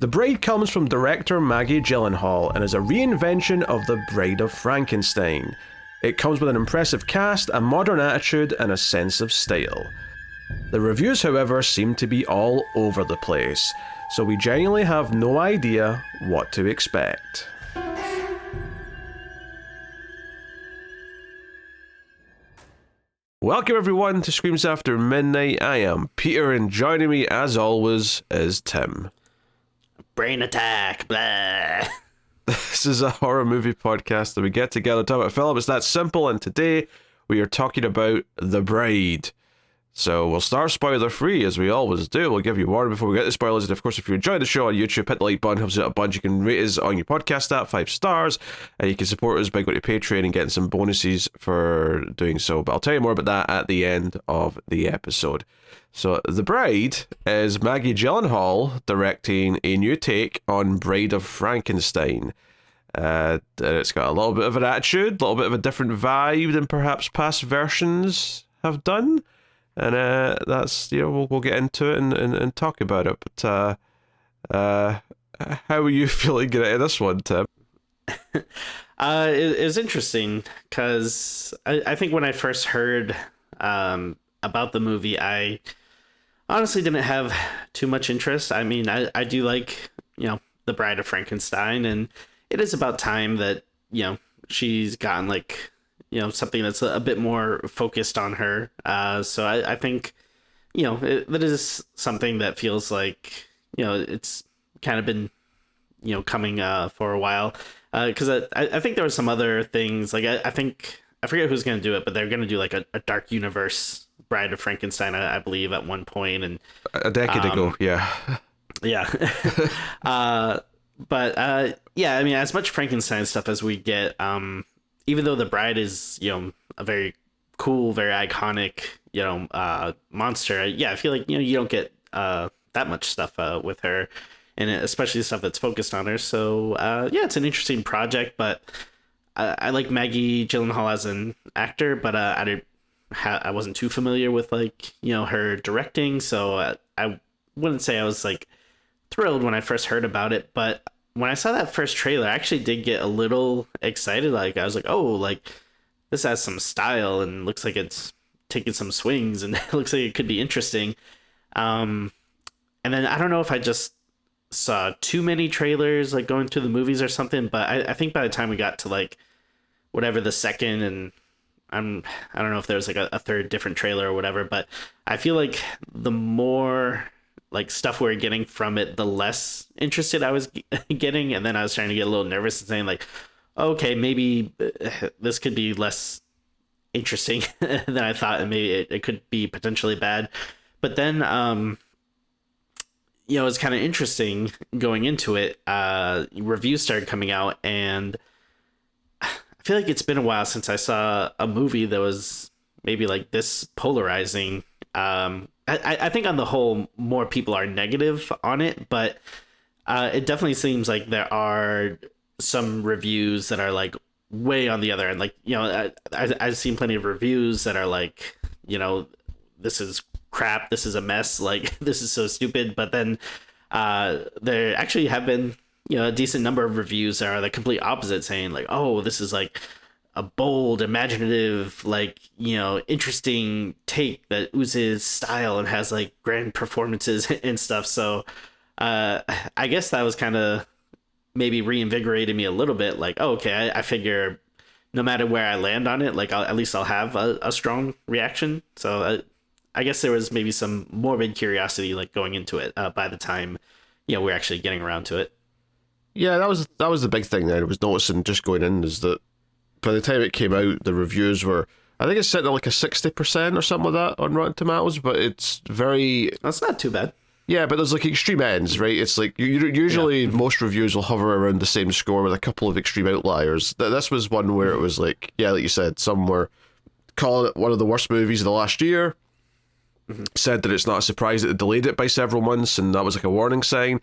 The Bride comes from director Maggie Gyllenhaal and is a reinvention of The Bride of Frankenstein. It comes with an impressive cast, a modern attitude, and a sense of style. The reviews, however, seem to be all over the place, so we genuinely have no idea what to expect. Welcome everyone to Screams After Midnight. I am Peter, and joining me as always is Tim. Brain attack, blah. This is a horror movie podcast that we get together to talk about film. It's that simple, and today we are talking about The Bride. So we'll start spoiler free as we always do. We'll give you warning before we get to spoilers. And of course, if you enjoy the show on YouTube, hit the like button, helps out a bunch. You can rate us on your podcast app 5 stars, and you can support us by going to Patreon and getting some bonuses for doing so. But I'll tell you more about that at the end of the episode. So The Bride is Maggie Gyllenhaal directing a new take on Bride of Frankenstein. It's got a little bit of an attitude, a little bit of a different vibe than perhaps past versions have done. And that's, we'll get into it and talk about it. But how are you feeling getting this one, Tim? It was interesting because I think when I first heard about the movie, I honestly didn't have too much interest. I mean, I do like, The Bride of Frankenstein, and it is about time that, she's gotten something that's a bit more focused on her. So I think, that is something that feels like, it's kind of been, coming for a while. Because I think there were some other things, I forget who's going to do it, but they're going to do a Dark Universe Bride of Frankenstein, I believe, at one point. And a decade ago, yeah. Yeah. But I mean, as much Frankenstein stuff as we get, even though The Bride is, a very cool, very iconic, monster, I feel like, you don't get that much stuff with her, and especially the stuff that's focused on her. So, it's an interesting project, but I like Maggie Gyllenhaal as an actor, but I wasn't too familiar with, her directing, so I wouldn't say I was, thrilled when I first heard about it, but when I saw that first trailer, I actually did get a little excited. I was like, oh, this has some style and looks like it's taking some swings and it looks like it could be interesting. And then I don't know if I just saw too many trailers, going to the movies or something, but I think by the time we got to whatever the second, and I don't know if there was a third different trailer or whatever, but I feel like the more stuff we're getting from it, the less interested I was getting, and then I was starting to get a little nervous and saying okay, maybe this could be less interesting than I thought, and maybe it could be potentially bad. But then it was kind of interesting going into it. Reviews started coming out, and I feel like it's been a while since I saw a movie that was maybe this polarizing. I think on the whole, more people are negative on it, but it definitely seems like there are some reviews that are way on the other end. I've seen plenty of reviews that are this is crap, this is a mess, this is so stupid. But then there actually have been a decent number of reviews that are the complete opposite, saying oh, this is a bold, imaginative, interesting take that oozes style and has grand performances and stuff. So I guess that was kind of maybe reinvigorated me a little bit. Okay, I figure no matter where I land on it, at least I'll have a strong reaction. So I guess there was maybe some morbid curiosity going into it by the time we're actually getting around to it. Yeah, that was the big thing that I was noticing just going in, is that by the time it came out, the reviews were, I think it's sitting at a 60% or something like that on Rotten Tomatoes, but it's very... That's not too bad. Yeah, but there's extreme ends, right? It's usually most reviews will hover around the same score with a couple of extreme outliers. This was one where it was like you said, some were calling it one of the worst movies of the last year, said that it's not a surprise that they delayed it by several months, and that was a warning sign.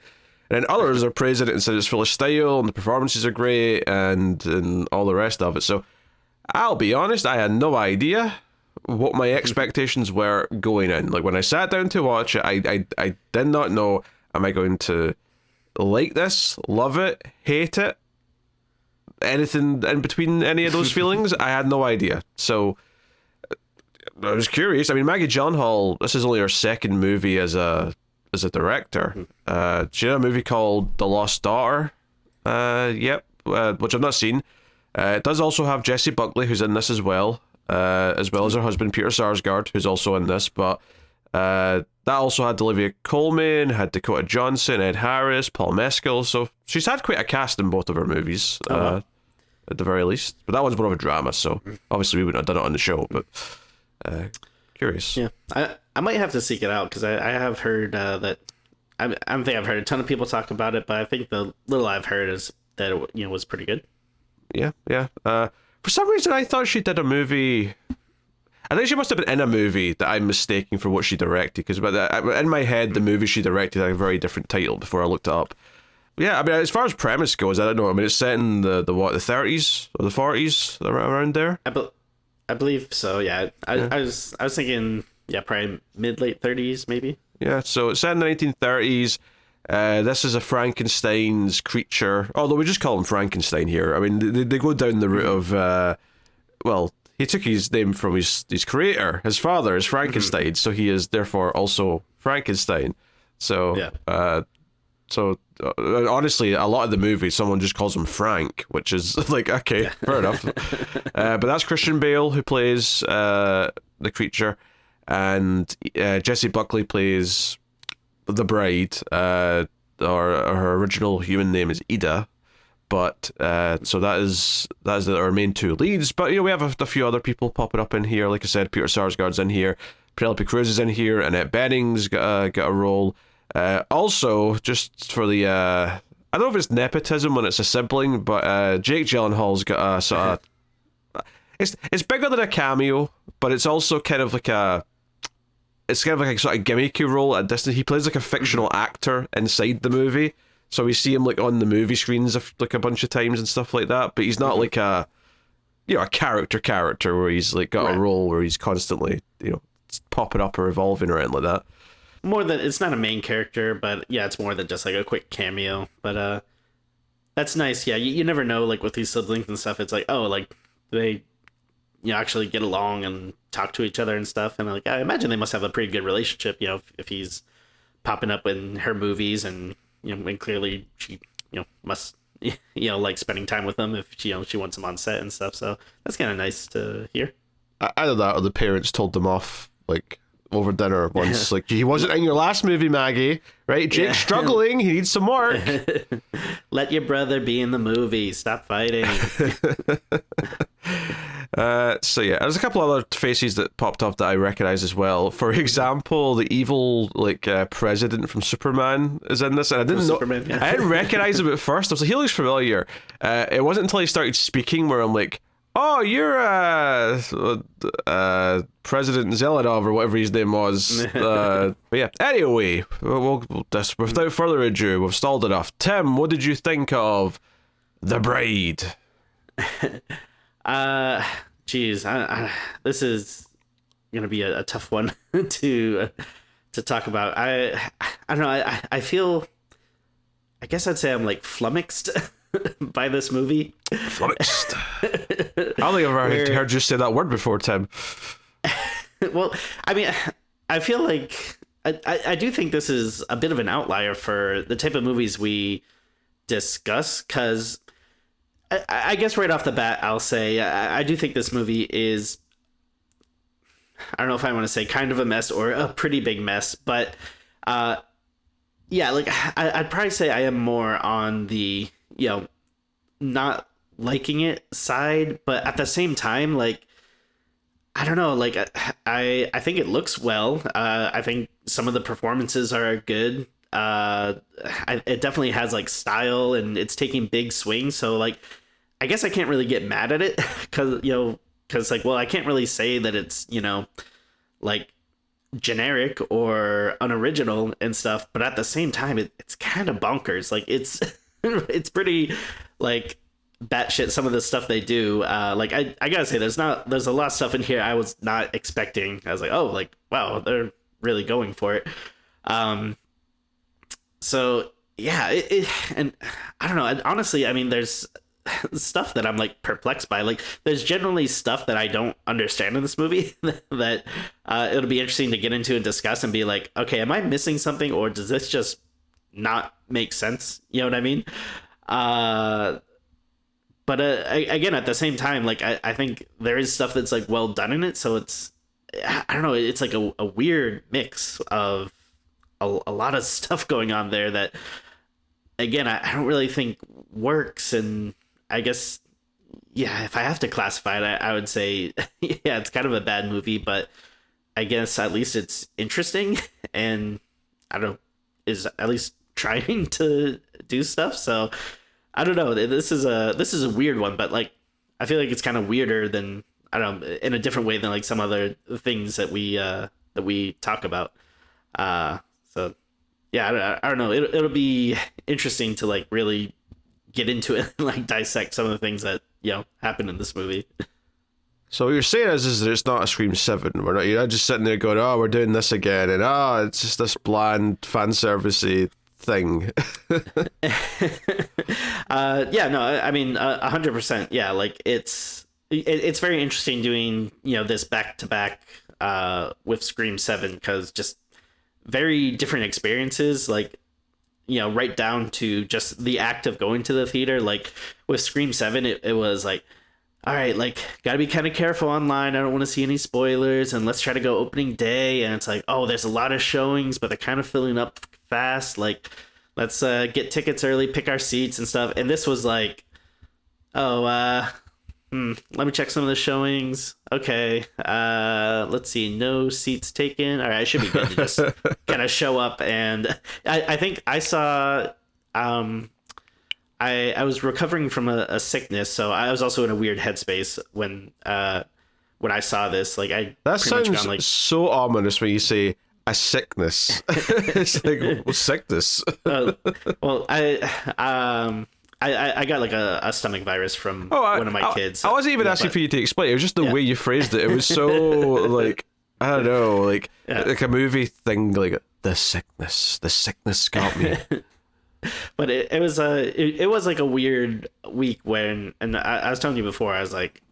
And then others are praising it and said it's full of style and the performances are great and all the rest of it. So I'll be honest, I had no idea what my expectations were going in. When I sat down to watch it, I did not know, am I going to like this, love it, hate it, anything in between any of those feelings. I had no idea. So I was curious. I mean, Maggie Gyllenhaal, this is only her second movie as a director. She had a movie called The Lost Daughter. Which I've not seen. It does also have Jessie Buckley, who's in this as well as her husband Peter Sarsgaard, who's also in this. But that also had Olivia Colman, had Dakota Johnson, Ed Harris, Paul Mescal. So she's had quite a cast in both of her movies, at the very least. But that one's more of a drama, so obviously we wouldn't have done it on the show. But curious. Yeah, I might have to seek it out because I have heard that. I don't think I've heard a ton of people talk about it, but I think the little I've heard is that it was pretty good. Yeah. For some reason, I thought she did a movie. I think she must have been in a movie that I'm mistaking for what she directed, because in my head, the movie she directed had a very different title before I looked it up. Yeah, I mean, as far as premise goes, I don't know. I mean, it's set in the 30s or the 40s, around there. I believe so. Yeah, I was thinking, probably mid-late 30s, maybe. Yeah, so it's set in the 1930s. This is a Frankenstein's creature, although we just call him Frankenstein here. I mean, they go down the route of, he took his name from his creator. His father is Frankenstein, so he is therefore also Frankenstein. So, honestly, a lot of the movie, someone just calls him Frank, which is like, okay, fair enough. But that's Christian Bale who plays the creature. And Jessie Buckley plays the bride, or her original human name is Ida, but so that is our main two leads. But we have a few other people popping up in here. Like I said, Peter Sarsgaard's in here, Penelope Cruz is in here, Annette Bening's got a role. Also, just for the I don't know if it's nepotism when it's a sibling, but Jake Gyllenhaal's got a sort of it's bigger than a cameo, but it's also kind of like a sort of gimmicky role at distance. He plays like a fictional actor inside the movie, so we see him like on the movie screens like a bunch of times and stuff like that. But he's not like a character where he's like got a role where he's constantly popping up or evolving or anything like that. More than it's not a main character, but yeah, it's more than just like a quick cameo. But that's nice. Yeah, you never know, like with these siblings and stuff. It's like, oh, like they actually get along and talk to each other and stuff. And like, I imagine they must have a pretty good relationship, if he's popping up in her movies and, and clearly she, must, like spending time with them if she wants him on set and stuff. So that's kind of nice to hear. Either that or the parents told them off, like, over dinner once. Like, he wasn't in your last movie, Maggie, right? Jake's struggling. He needs some work. Let your brother be in the movie. Stop fighting. So yeah, there's a couple other faces that popped up that I recognize as well. For example, the evil president from Superman is in this, and I didn't know. Superman, yeah. I didn't recognize him at first. I was like, he looks familiar. It wasn't until he started speaking where I'm like, oh, you're President Zelenov or whatever his name was. But yeah, anyway, we'll just, without further ado, we've stalled enough. Tim, what did you think of The Bride? Geez, this is gonna be a tough one to talk about. I don't know. I feel. I guess I'd say I'm like flummoxed by this movie. Flummoxed. I don't think I've heard you say that word before, Tim. Well, I mean, I feel like I do think this is a bit of an outlier for the type of movies we discuss, because I guess right off the bat, I'll say I do think this movie is, I don't know if I want to say kind of a mess or a pretty big mess, but yeah, like I'd probably say I am more on the, not liking it side, but at the same time, like, I don't know, like I think it looks well. I think some of the performances are good. It definitely has like style and it's taking big swings. So like, I guess I can't really get mad at it because like, well, I can't really say that it's, like generic or unoriginal and stuff, but at the same time, it's kind of bonkers. Like it's, it's pretty like batshit some of the stuff they do. Like I gotta say, there's a lot of stuff in here I was not expecting. I was like, oh, like, wow, they're really going for it. So and I don't know. Honestly, I mean, there's stuff that I'm like perplexed by. Like, there's generally stuff that I don't understand in this movie that it'll be interesting to get into and discuss and be like, okay, am I missing something, or does this just not make sense? You know what I mean? But again, at the same time, like I think there is stuff that's like well done in it. So I don't know. It's like a weird mix of a lot of stuff going on there that, again, I don't really think works. And I guess, yeah, if I have to classify it, I would say, yeah, it's kind of a bad movie, but I guess at least it's interesting and I don't know, is at least trying to do stuff. So I don't know. This is a weird one, but like I feel like it's kind of weirder than, I don't know, in a different way than like some other things that we talk about. So yeah, I don't know. It'll be interesting to like really get into it and like dissect some of the things that, you know, happen in this movie. So what you're saying is that it's not a Scream 7. You're not just sitting there going, oh, we're doing this again, and it's just this bland fan servicey thing. Yeah, no, I mean 100%. Yeah, like it's very interesting doing, you know, this back to back with Scream 7, because just very different experiences, like, you know, right down to just the act of going to the theater. Like with Scream 7, it was like, all right, like, gotta be kind of careful online. I don't want to see any spoilers, and let's try to go opening day. And it's like, oh, there's a lot of showings, but they're kind of filling up fast. Like, let's get tickets early, pick our seats and stuff. And this was like, oh, let me check some of the showings. Okay, let's see, no seats taken. All right, I should be good to just kind of show up. And I think I saw, I was recovering from a sickness, so I was also in a weird headspace when I saw this. Like, I that pretty much sounds gone, like, so ominous when you say a sickness. It's like, well, sickness. well, I got like a stomach virus from one of my kids. I wasn't even asking for you to explain. It was just the way you phrased it. It was so like, I don't know, like like a movie thing, like the sickness got me. But it was like a weird week when, and I was telling you before, I was like,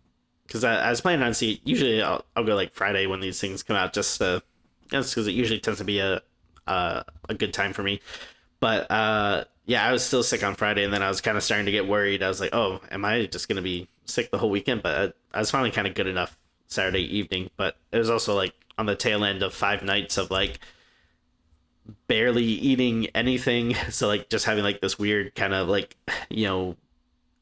because I was planning on see. Usually I'll go like Friday when these things come out, just because it usually tends to be a good time for me. But yeah, I was still sick on Friday, and then I was kind of starting to get worried. I was like, oh, am I just gonna be sick the whole weekend? But I was finally kind of good enough Saturday evening. But it was also like on the tail end of 5 nights of like barely eating anything, so like just having like this weird kind of like, you know,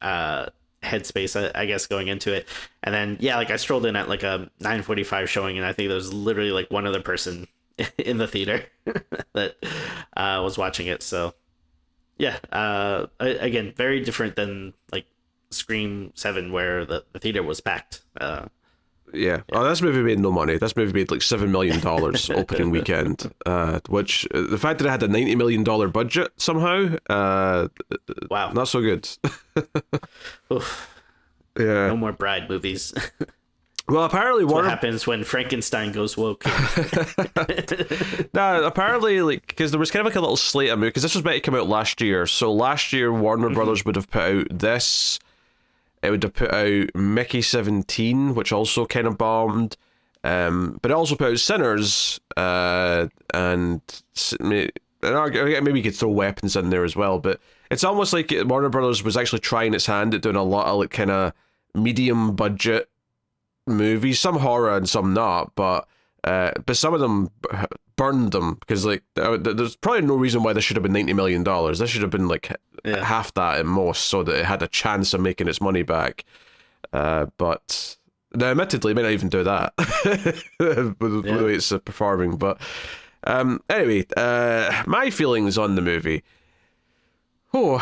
headspace, I guess, going into it. And then yeah, like I strolled in at like a 9:45 showing, and I think there was literally like one other person in the theater that was watching it. So yeah, again, very different than like Scream 7 where the theater was packed. Yeah. Oh, this movie made no money. This movie made like $7 million opening weekend, which the fact that it had a $90 million budget somehow, wow, not so good. Oof. Yeah. No more Bride movies. Well, apparently what happens when Frankenstein goes woke. Nah, apparently, like, because there was kind of like a little slate of movies, because this was meant to come out last year. So last year, Warner Brothers would have put out this. It would have put out Mickey 17, which also kind of bombed. But it also put out Sinners, and maybe you could throw Weapons in there as well. But it's almost like Warner Brothers was actually trying its hand at doing a lot of like kind of medium budget movies, some horror and some not. But some of them burned them, because like there's probably no reason why this should have been $90 million. This should have been like half that at most, so that it had a chance of making its money back. But now, admittedly, it may not even do that with the way it's performing. But anyway, my feelings on the movie. So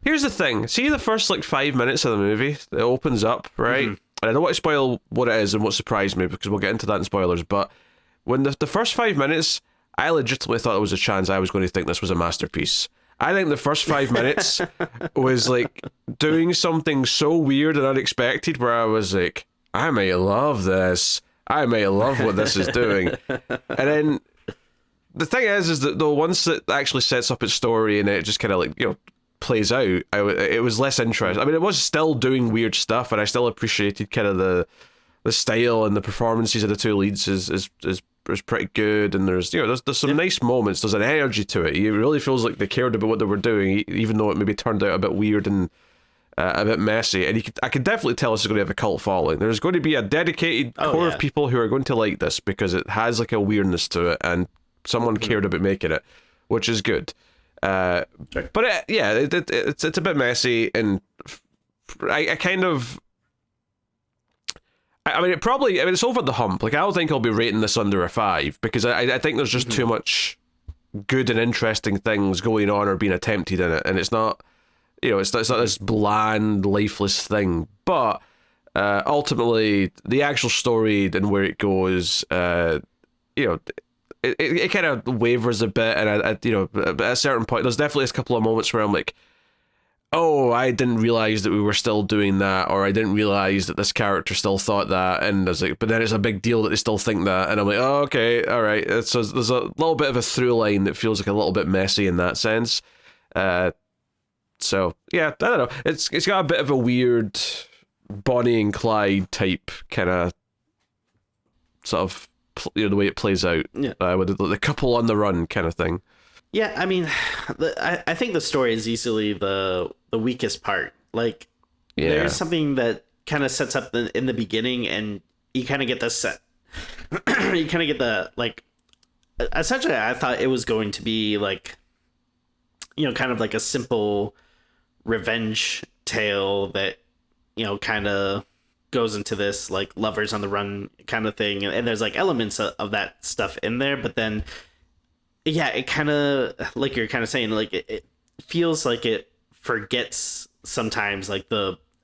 here's the thing. See the first like 5 minutes of the movie, it opens up, right? Mm-hmm. And I don't want to spoil what it is and what surprised me, because we'll get into that in spoilers. But when the first 5 minutes, I legitimately thought there was a chance I was going to think this was a masterpiece. I think the first 5 minutes was like doing something so weird and unexpected, where I was like, I may love this. I may love what this is doing. And then the thing is that the once it actually sets up its story and it just kind of like, you know, plays out, it was less interesting. I mean, it was still doing weird stuff, and I still appreciated kind of the style and the performances of the two leads is pretty good, and there's, you know, there's some nice moments. There's an energy to it. It really feels like they cared about what they were doing, even though it maybe turned out a bit weird and a bit messy. And I can definitely tell this is going to have a cult following. There's going to be a dedicated core of people who are going to like this because it has like a weirdness to it, and someone cared about making it, which is good. But it's a bit messy, and I kind of. I mean, it's over the hump. Like, I don't think I'll be rating this under a 5 because I think there's just too much good and interesting things going on or being attempted in it, and it's not, you know, it's not this bland, lifeless thing. But ultimately, the actual story and where it goes, you know, it kind of wavers a bit, and you know, at a certain point, there's definitely a couple of moments where I'm like, oh, I didn't realize that we were still doing that, or I didn't realize that this character still thought that, and there's like, but then it's a big deal that they still think that, and I'm like, oh, okay, all right. So there's a little bit of a through line that feels like a little bit messy in that sense. So yeah, I don't know. It's got a bit of a weird Bonnie and Clyde type kind of sort of, you know, the way it plays out, with the couple on the run kind of thing. Yeah, I mean, I think the story is easily the weakest part. Like, there's something that kind of sets up in the beginning, and you kind of get this set. You kind of get the, like, essentially, I thought it was going to be like, you know, kind of like a simple revenge tale that, you know, kind of goes into this like lovers on the run kind of thing, and there's like elements of that stuff in there, but then. Yeah, it kind of, like you're kind of saying, like it feels like it forgets sometimes, like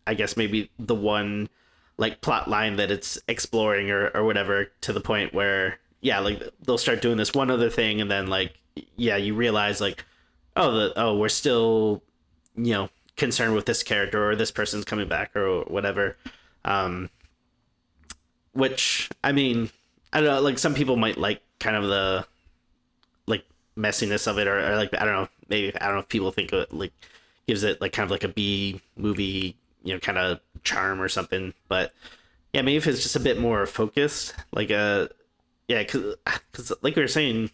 I guess maybe the one like plot line that it's exploring or whatever, to the point where, yeah, like they'll start doing this one other thing, and then like, yeah, you realize like, we're still, you know, concerned with this character, or this person's coming back, or whatever. Which, I mean, I don't know, like some people might like kind of the like messiness of it, or like, I don't know, maybe, I don't know if people think it like gives it like kind of like a B movie, you know, kind of charm or something. But yeah, maybe if it's just a bit more focused, like because like we were saying,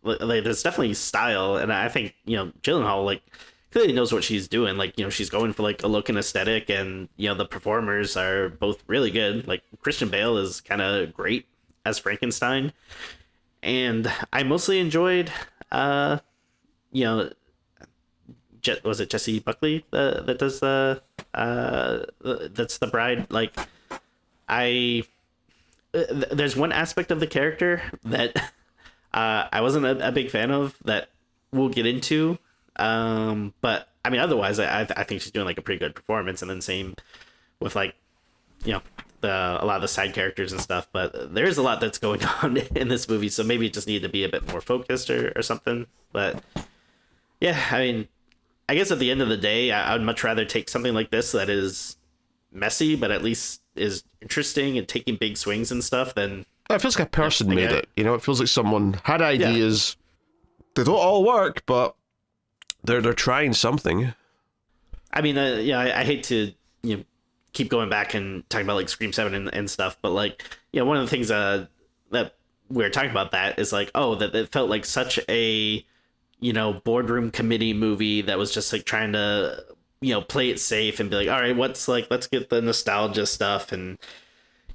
like there's definitely style, and I think, you know, Gyllenhaal like clearly knows what she's doing. Like, you know, she's going for like a look and aesthetic, and, you know, the performers are both really good. Like Christian Bale is kind of great as Frankenstein, and I mostly enjoyed you know, was it Jessie Buckley that does that's the bride. Like, there's one aspect of the character that I wasn't a big fan of, that we'll get into, but I mean, otherwise I think she's doing like a pretty good performance, and then same with like, you know, a lot of the side characters and stuff. But there's a lot that's going on in this movie, so maybe it just needed to be a bit more focused or something. But yeah, I mean, I guess at the end of the day, I would much rather take something like this that is messy, but at least is interesting and taking big swings and stuff, than... It feels like a person made it. You know, it feels like someone had ideas. Yeah. They don't all work, but they're trying something. I mean, I hate to, you know, keep going back and talking about like Scream 7 and stuff, but like, you know, one of the things that we were talking about that is like, that it felt like such a, you know, boardroom committee movie that was just like trying to, you know, play it safe and be like, all right, let's get the nostalgia stuff, and,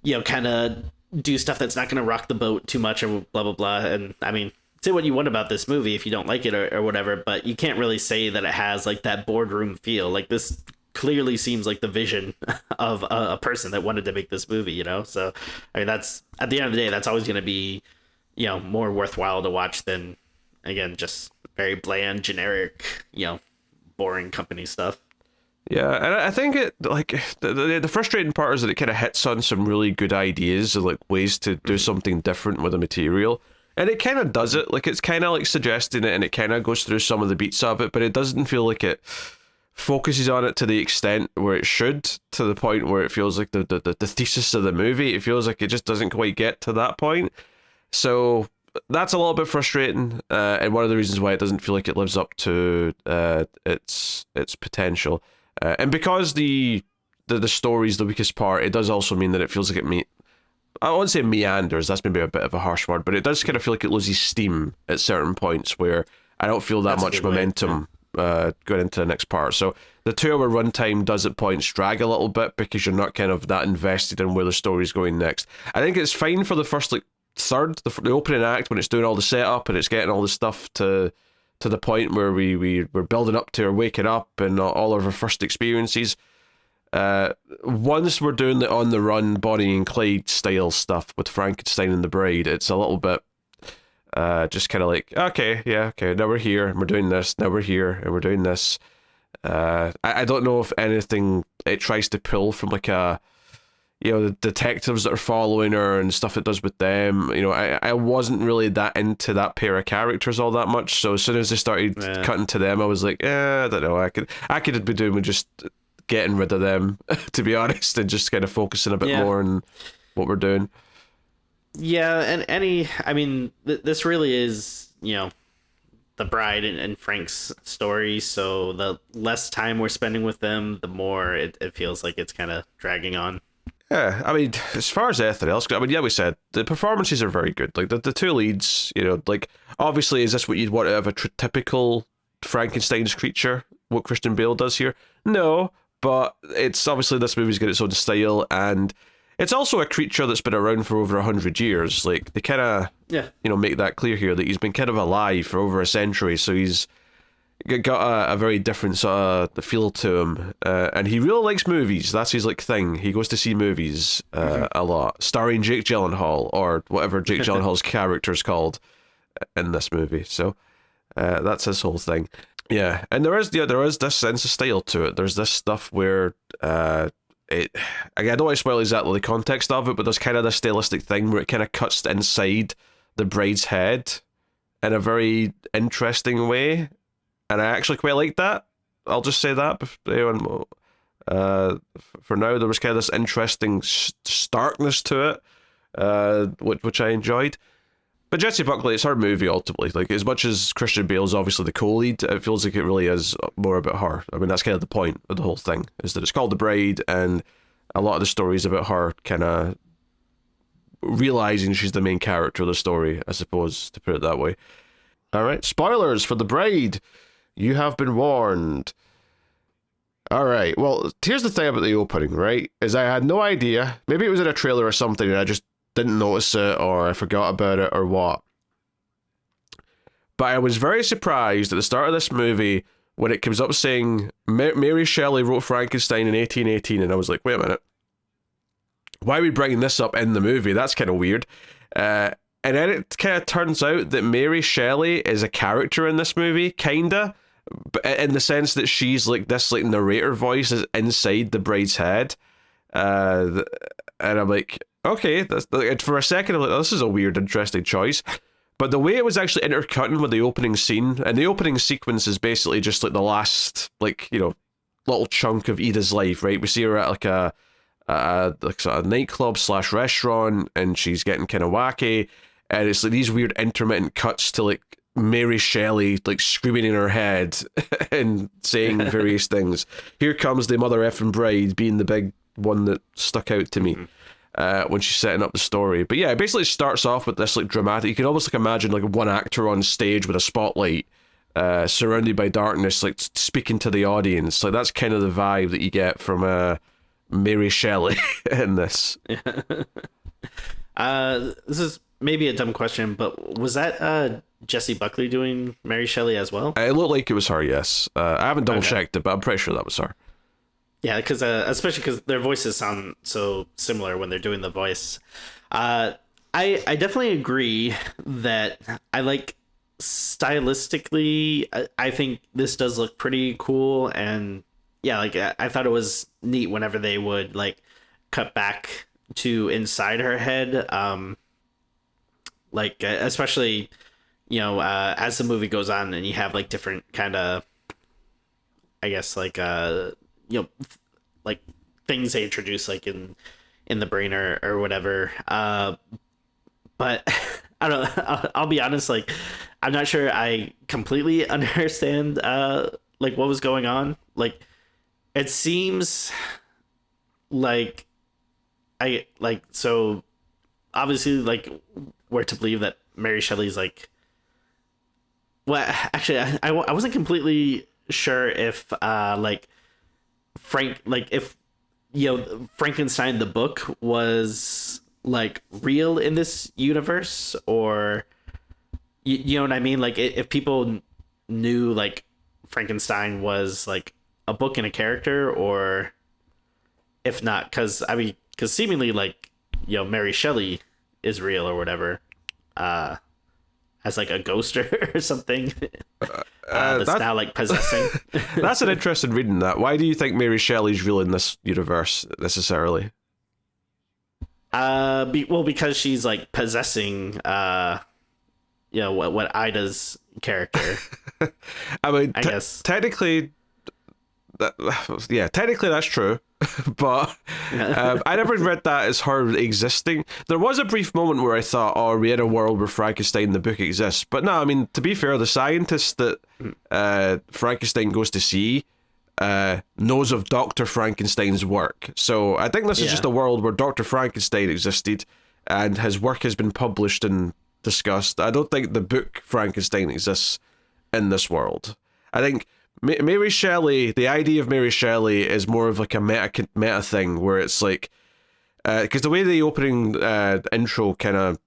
you know, kind of do stuff that's not going to rock the boat too much, or blah blah blah. And I mean, say what you want about this movie if you don't like it or whatever, but you can't really say that it has like that boardroom feel. Like, this clearly seems like the vision of a person that wanted to make this movie, you know? So I mean, that's, at the end of the day, that's always going to be, you know, more worthwhile to watch than, again, just very bland, generic, you know, boring company stuff. Yeah, and I think it, like, the frustrating part is that it kind of hits on some really good ideas, like ways to do something different with the material. And it kind of does it. Like, it's kind of like suggesting it, and it kind of goes through some of the beats of it, but it doesn't feel like it focuses on it to the extent where it should, to the point where it feels like the thesis of the movie. It feels like it just doesn't quite get to that point. So that's a little bit frustrating, and one of the reasons why it doesn't feel like it lives up to its potential. And because the story's the weakest part, it does also mean that it feels like I won't say meanders, that's maybe a bit of a harsh word, but it does kind of feel like it loses steam at certain points where I don't feel that much momentum going into the next part. So the 2-hour runtime does at points drag a little bit because you're not kind of that invested in where the story's going next. I think it's fine for the first third, the opening act, when it's doing all the setup and it's getting all the stuff to the point where we're building up to her waking up and all of her first experiences. Once we're doing the on the run Bonnie and Clyde style stuff with Frankenstein and the Bride, it's a little bit just kind of like, okay, now we're here and we're doing this, now we're here and we're doing this. I don't know if anything it tries to pull from like the detectives that are following her and stuff it does with them. I wasn't really that into that pair of characters all that much, so as soon as they started cutting to them, I was like, I don't know, I could be doing with just getting rid of them, to be honest, and just kind of focusing a bit more on what we're doing. Yeah, and this really is, the Bride and Frank's story, so the less time we're spending with them, the more it feels like it's kind of dragging on. Yeah, I mean, as far as anything else, we said the performances are very good. Like the two leads, like obviously, is this what you'd want out of a typical Frankenstein's creature? What Christian Bale does here? No, but it's obviously this movie's got its own style, and it's also a creature that's been around for over 100 years. Like they kind of, make that clear here that he's been kind of alive for over a century, so he's got a very different sort of feel to him, and he really likes movies. That's his thing. He goes to see movies a lot, starring Jake Gyllenhaal or whatever Jake Gyllenhaal's character's called in this movie. So that's his whole thing. Yeah, and there is this sense of style to it. There's this stuff where I don't want to spoil exactly the context of it, but there's kind of this stylistic thing where it kind of cuts inside the bride's head in a very interesting way, and I actually quite like that. I'll just say that. For now, there was kind of this interesting starkness to it, which I enjoyed. But Jessie Buckley, it's her movie ultimately. Like, as much as Christian Bale's obviously the co-lead, it feels like it really is more about her. I mean, that's kind of the point of the whole thing, is that it's called The Bride, and a lot of the stories about her kind of realizing she's the main character of the story, I suppose, to put it that way. All right, spoilers for The Bride. You have been warned. All right, well, here's the thing about the opening, right, is I had no idea. Maybe it was in a trailer or something, and I just didn't notice it, or I forgot about it, or what. But I was very surprised at the start of this movie when it comes up saying Mary Shelley wrote Frankenstein in 1818, and I was like, wait a minute. Why are we bringing this up in the movie? That's kind of weird. And then it kind of turns out that Mary Shelley is a character in this movie, kinda, but in the sense that she's like this narrator voice is inside the bride's head. And I'm like, okay, for a second I'm like, this is a weird, interesting choice. But the way it was actually intercutting with the opening scene, and the opening sequence is basically just like the last, little chunk of Ida's life, right? We see her at a nightclub / restaurant, and she's getting kind of wacky, and it's like these weird intermittent cuts to Mary Shelley screaming in her head and saying various things. Here comes the mother effing bride being the big one that stuck out to me. When she's setting up the story. But yeah, it basically starts off with this dramatic, you can almost imagine one actor on stage with a spotlight, surrounded by darkness, speaking to the audience. That's kind of the vibe that you get from Mary Shelley in this. This is maybe a dumb question, but was that Jessie Buckley doing Mary Shelley as well? It looked like it was her, yes. I haven't double checked it, but I'm pretty sure that was her. Yeah, because especially because their voices sound so similar when they're doing the voice. I definitely agree that I like stylistically. I think this does look pretty cool, and yeah, I thought it was neat whenever they would cut back to inside her head. Especially as the movie goes on, and you have different kind of, I guess things they introduce in the brain or whatever. But I don't know. I'll be honest. Like, I'm not sure I completely understand like what was going on. Like, it seems like so obviously like we're to believe that Mary Shelley's like. Well, actually, I wasn't completely sure if like if Frankenstein the book was like real in this universe, or you know what I mean, like if people knew like Frankenstein was like a book and a character, or if not, because seemingly like Mary Shelley is real or whatever, as like a ghost or something that's now like possessing. That's an interesting reading. That, why do you think Mary Shelley's real in this universe necessarily? Because she's like possessing what Ida's character. I mean, I guess technically technically that's true. But I never read that as her existing. There was a brief moment where I thought, oh, are we in a world where Frankenstein the book exists? But no, I mean, to be fair, the scientist that Frankenstein goes to see knows of Dr. Frankenstein's work. So I think this is just a world where Dr. Frankenstein existed and his work has been published and discussed. I don't think the book Frankenstein exists in this world. I think Mary Shelley, the idea of Mary Shelley is more of like a meta thing, where it's like, because the way the opening intro kind of,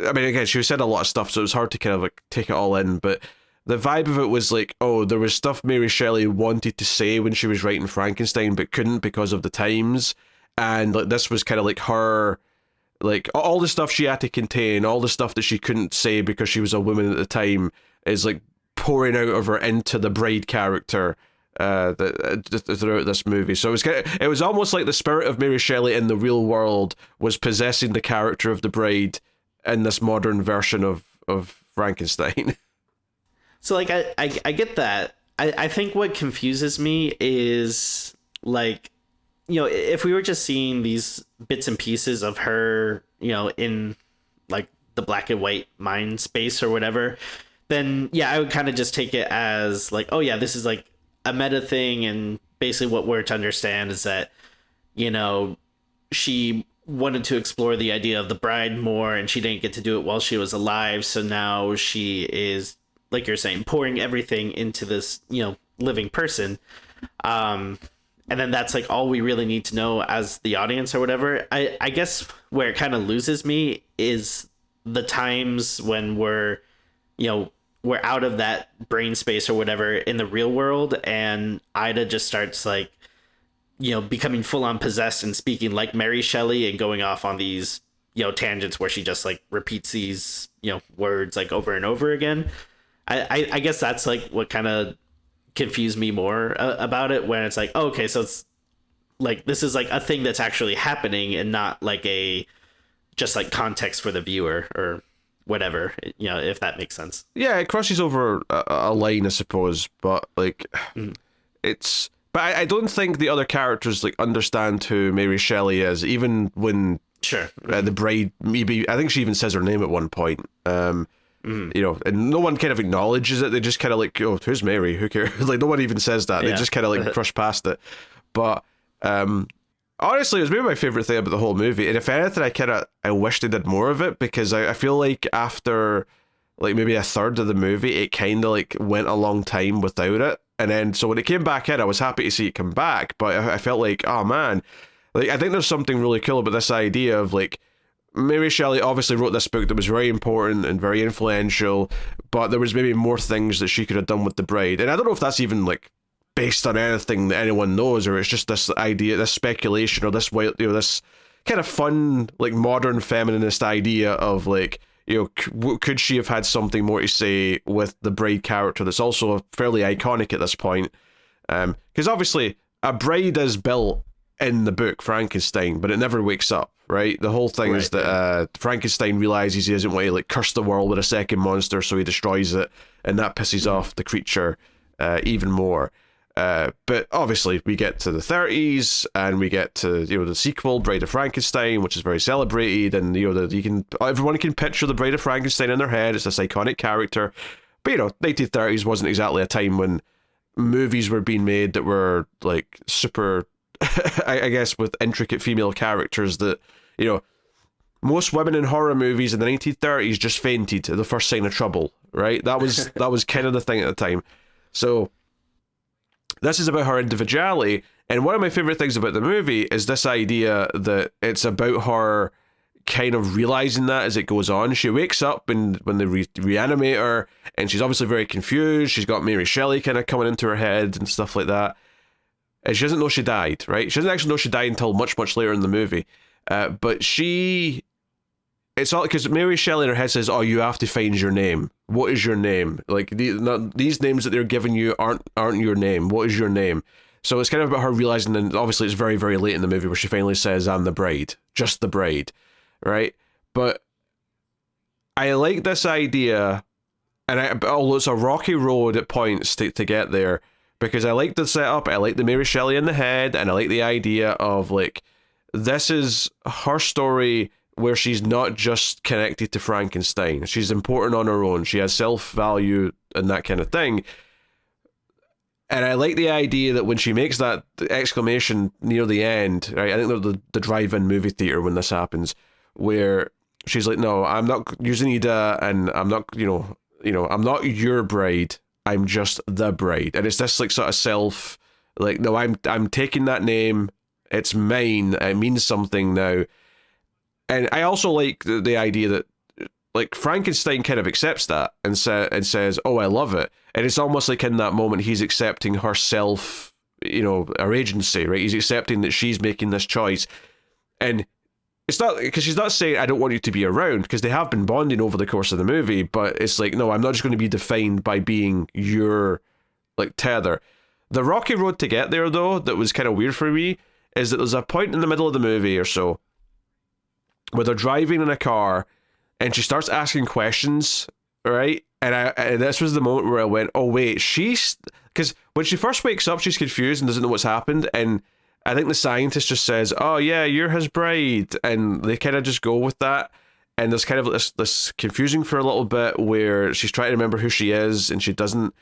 I mean, again, she said a lot of stuff, so it was hard to kind of like take it all in, but the vibe of it was like, oh, there was stuff Mary Shelley wanted to say when she was writing Frankenstein, but couldn't because of the times, and like this was kind of like her, like all the stuff she had to contain, all the stuff that she couldn't say because she was a woman at the time, is like pouring out of her into the bride character throughout this movie. So it was almost like the spirit of Mary Shelley in the real world was possessing the character of the bride in this modern version of Frankenstein. So like I get that. I think what confuses me is like, if we were just seeing these bits and pieces of her, in like the black and white mind space or whatever, then yeah, I would kind of just take it as like, oh yeah, this is like a meta thing, and basically what we're to understand is that, she wanted to explore the idea of the bride more, and she didn't get to do it while she was alive, so now she is, like you're saying, pouring everything into this, living person. And then that's like all we really need to know as the audience or whatever. I guess where it kind of loses me is the times when we're out of that brain space or whatever in the real world, and Ida just starts like, becoming full on possessed and speaking like Mary Shelley and going off on these, tangents where she just like repeats these, words like over and over again. I guess that's like what kind of confused me more about it, when it's like, oh, okay, so it's like, this is like a thing that's actually happening and not like just like context for the viewer or whatever, if that makes sense. Yeah, it crosses over a line, I suppose, but like it's, but I don't think the other characters like understand who Mary Shelley is, even when the bride, maybe I think she even says her name at one point, and no one kind of acknowledges it. They just kind of like, oh, who's Mary, who cares? Like no one even says that. They just kind of like brush past it. But honestly, it was maybe my favorite thing about the whole movie, and if anything, I wish they did more of it, because I feel like after like maybe a third of the movie, it kind of like went a long time without it, and then so when it came back in, I was happy to see it come back, but I felt like, oh man, like I think there's something really cool about this idea of like, Mary Shelley obviously wrote this book that was very important and very influential, but there was maybe more things that she could have done with the bride, and I don't know if that's even like based on anything that anyone knows, or it's just this idea, this speculation, or this this kind of fun like modern feminist idea of like, could she have had something more to say with the bride character that's also fairly iconic at this point, because obviously a bride is built in the book Frankenstein, but it never wakes up, right? The whole thing is that Frankenstein realizes he doesn't want to like curse the world with a second monster, so he destroys it, and that pisses off the creature even more. But obviously we get to the 30s and we get to, you know, the sequel, Bride of Frankenstein, which is very celebrated, and you know, everyone can picture the Bride of Frankenstein in their head. It's this iconic character. But you know, 1930s wasn't exactly a time when movies were being made that were like super, I guess, with intricate female characters that, you know, most women in horror movies in the 1930s just fainted at the first sign of trouble, right? That was kind of the thing at the time. So this is about her individuality, and one of my favorite things about the movie is this idea that it's about her kind of realizing that as it goes on. She wakes up when they reanimate her, and she's obviously very confused. She's got Mary Shelley kind of coming into her head and stuff like that. And she doesn't know she died, right? She doesn't actually know she died until much, much later in the movie. But it's all because Mary Shelley in her head says, "Oh, you have to find your name. What is your name? Like these names that they're giving you aren't your name. What is your name?" So it's kind of about her realizing, and obviously it's very, very late in the movie where she finally says, "I'm the bride, just the bride," right? But I like this idea, and although it's a rocky road at points to get there, because I like the setup, I like the Mary Shelley in the head, and I like the idea of like this is her story, where she's not just connected to Frankenstein. She's important on her own. She has self-value and that kind of thing. And I like the idea that when she makes that exclamation near the end, right? I think they're the drive-in movie theater when this happens, where she's like, "No, I'm not using Ida, and I'm not, you know, I'm not your bride. I'm just the bride." And it's this like sort of self, like, "No, I'm taking that name. It's mine. It means something now." And I also like the idea that like Frankenstein kind of accepts that and says, "Oh, I love it." And it's almost like in that moment he's accepting herself, you know, her agency, right? He's accepting that she's making this choice. And it's not because she's not saying, "I don't want you to be around," because they have been bonding over the course of the movie, but it's like, "No, I'm not just going to be defined by being your like tether." The rocky road to get there, though, that was kind of weird for me, is that there's a point in the middle of the movie or so where they're driving in a car and she starts asking questions, right? And this was the moment where I went, "Oh wait, because when she first wakes up, she's confused and doesn't know what's happened." And I think the scientist just says, "Oh yeah, you're his bride," and they kind of just go with that. And there's kind of this confusing for a little bit where she's trying to remember who she is and she doesn't.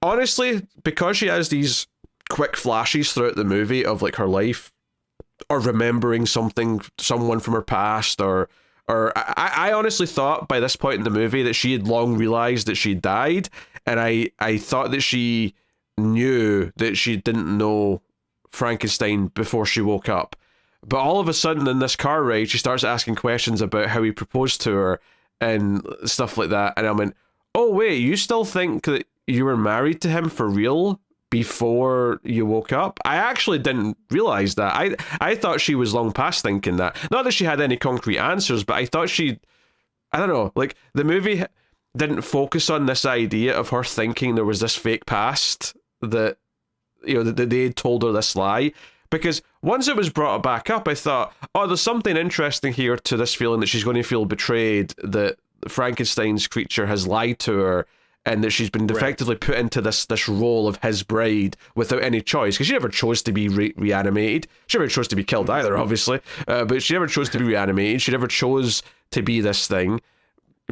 Honestly, because she has these quick flashes throughout the movie of like her life, or remembering someone from her past, or I honestly thought by this point in the movie that she had long realized that she died, and I thought that she knew that she didn't know Frankenstein before she woke up. But all of a sudden in this car ride, she starts asking questions about how he proposed to her and stuff like that, and I went, "Oh wait, you still think that you were married to him for real before you woke up?" I actually didn't realize that. I thought she was long past thinking that. Not that she had any concrete answers, but I thought I don't know, like the movie didn't focus on this idea of her thinking there was this fake past that, you know, that they had told her this lie. Because once it was brought back up, I thought, oh, there's something interesting here to this feeling that she's going to feel betrayed, that Frankenstein's creature has lied to her, and that she's been effectively put into this role of his bride without any choice, because she never chose to be reanimated. She never chose to be killed either, obviously, but she never chose to be reanimated. She never chose to be this thing,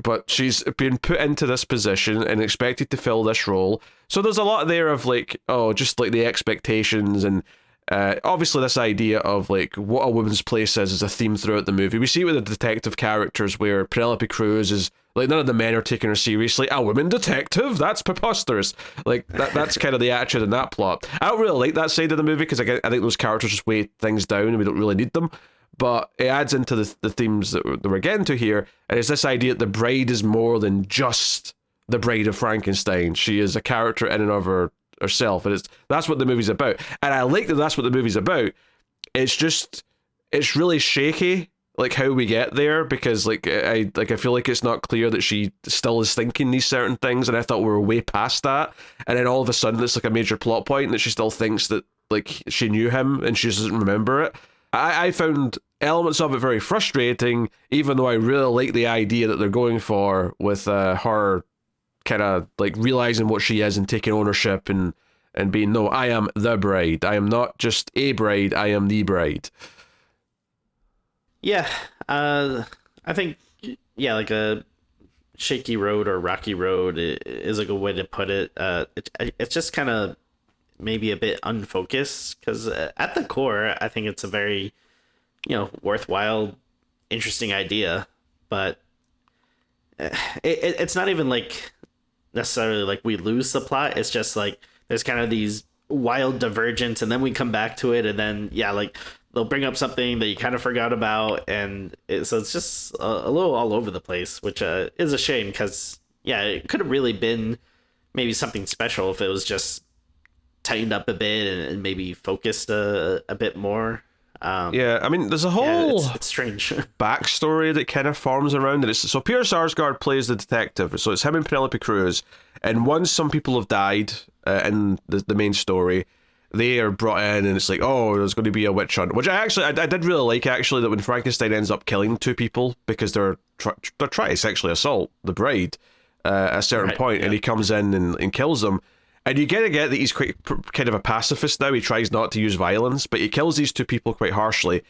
but she's been put into this position and expected to fill this role. So there's a lot there of like, oh, just like the expectations, and obviously this idea of like what a woman's place is a theme throughout the movie. We see it with the detective characters where Penelope Cruz is like, none of the men are taking her seriously. A woman detective? That's preposterous. Like that's kind of the attitude in that plot. I don't really like that side of the movie because I think those characters just weigh things down and we don't really need them. But it adds into the themes that we're getting to here, and it's this idea that the bride is more than just the bride of Frankenstein. She is a character in and of herself, and that's what the movie's about. And I like that that's what the movie's about. It's really shaky, like how we get there, because I feel like it's not clear that she still is thinking these certain things, and I thought we were way past that. And then all of a sudden it's like a major plot point that she still thinks that like she knew him and she just doesn't remember it. I found elements of it very frustrating, even though I really like the idea that they're going for with her kind of like realizing what she is and taking ownership and and being, no, I am the bride. I am not just a bride, I am the bride. Yeah, I think, yeah, like a shaky road or rocky road is a good way to put it. It's just kind of maybe a bit unfocused because at the core, I think it's a very, worthwhile, interesting idea, but it's not even like necessarily like we lose the plot. It's just like there's kind of these wild divergence, and then we come back to it, and then like they'll bring up something that you kind of forgot about, and so it's just a little all over the place, which is a shame because it could have really been maybe something special if it was just tightened up a bit and maybe focused a bit more. I mean, there's a whole it's strange backstory that kind of forms around it. So Peter Sarsgaard plays the detective, so it's him and Penelope Cruz, and once some people have died in the main story, they are brought in, and it's like, oh, there's going to be a witch hunt, which I did really like, actually, that when Frankenstein ends up killing two people because they're trying to sexually assault the bride at a certain point, and he comes in and kills them. And you get that he's quite kind of a pacifist now. He tries not to use violence, but he kills these two people quite harshly.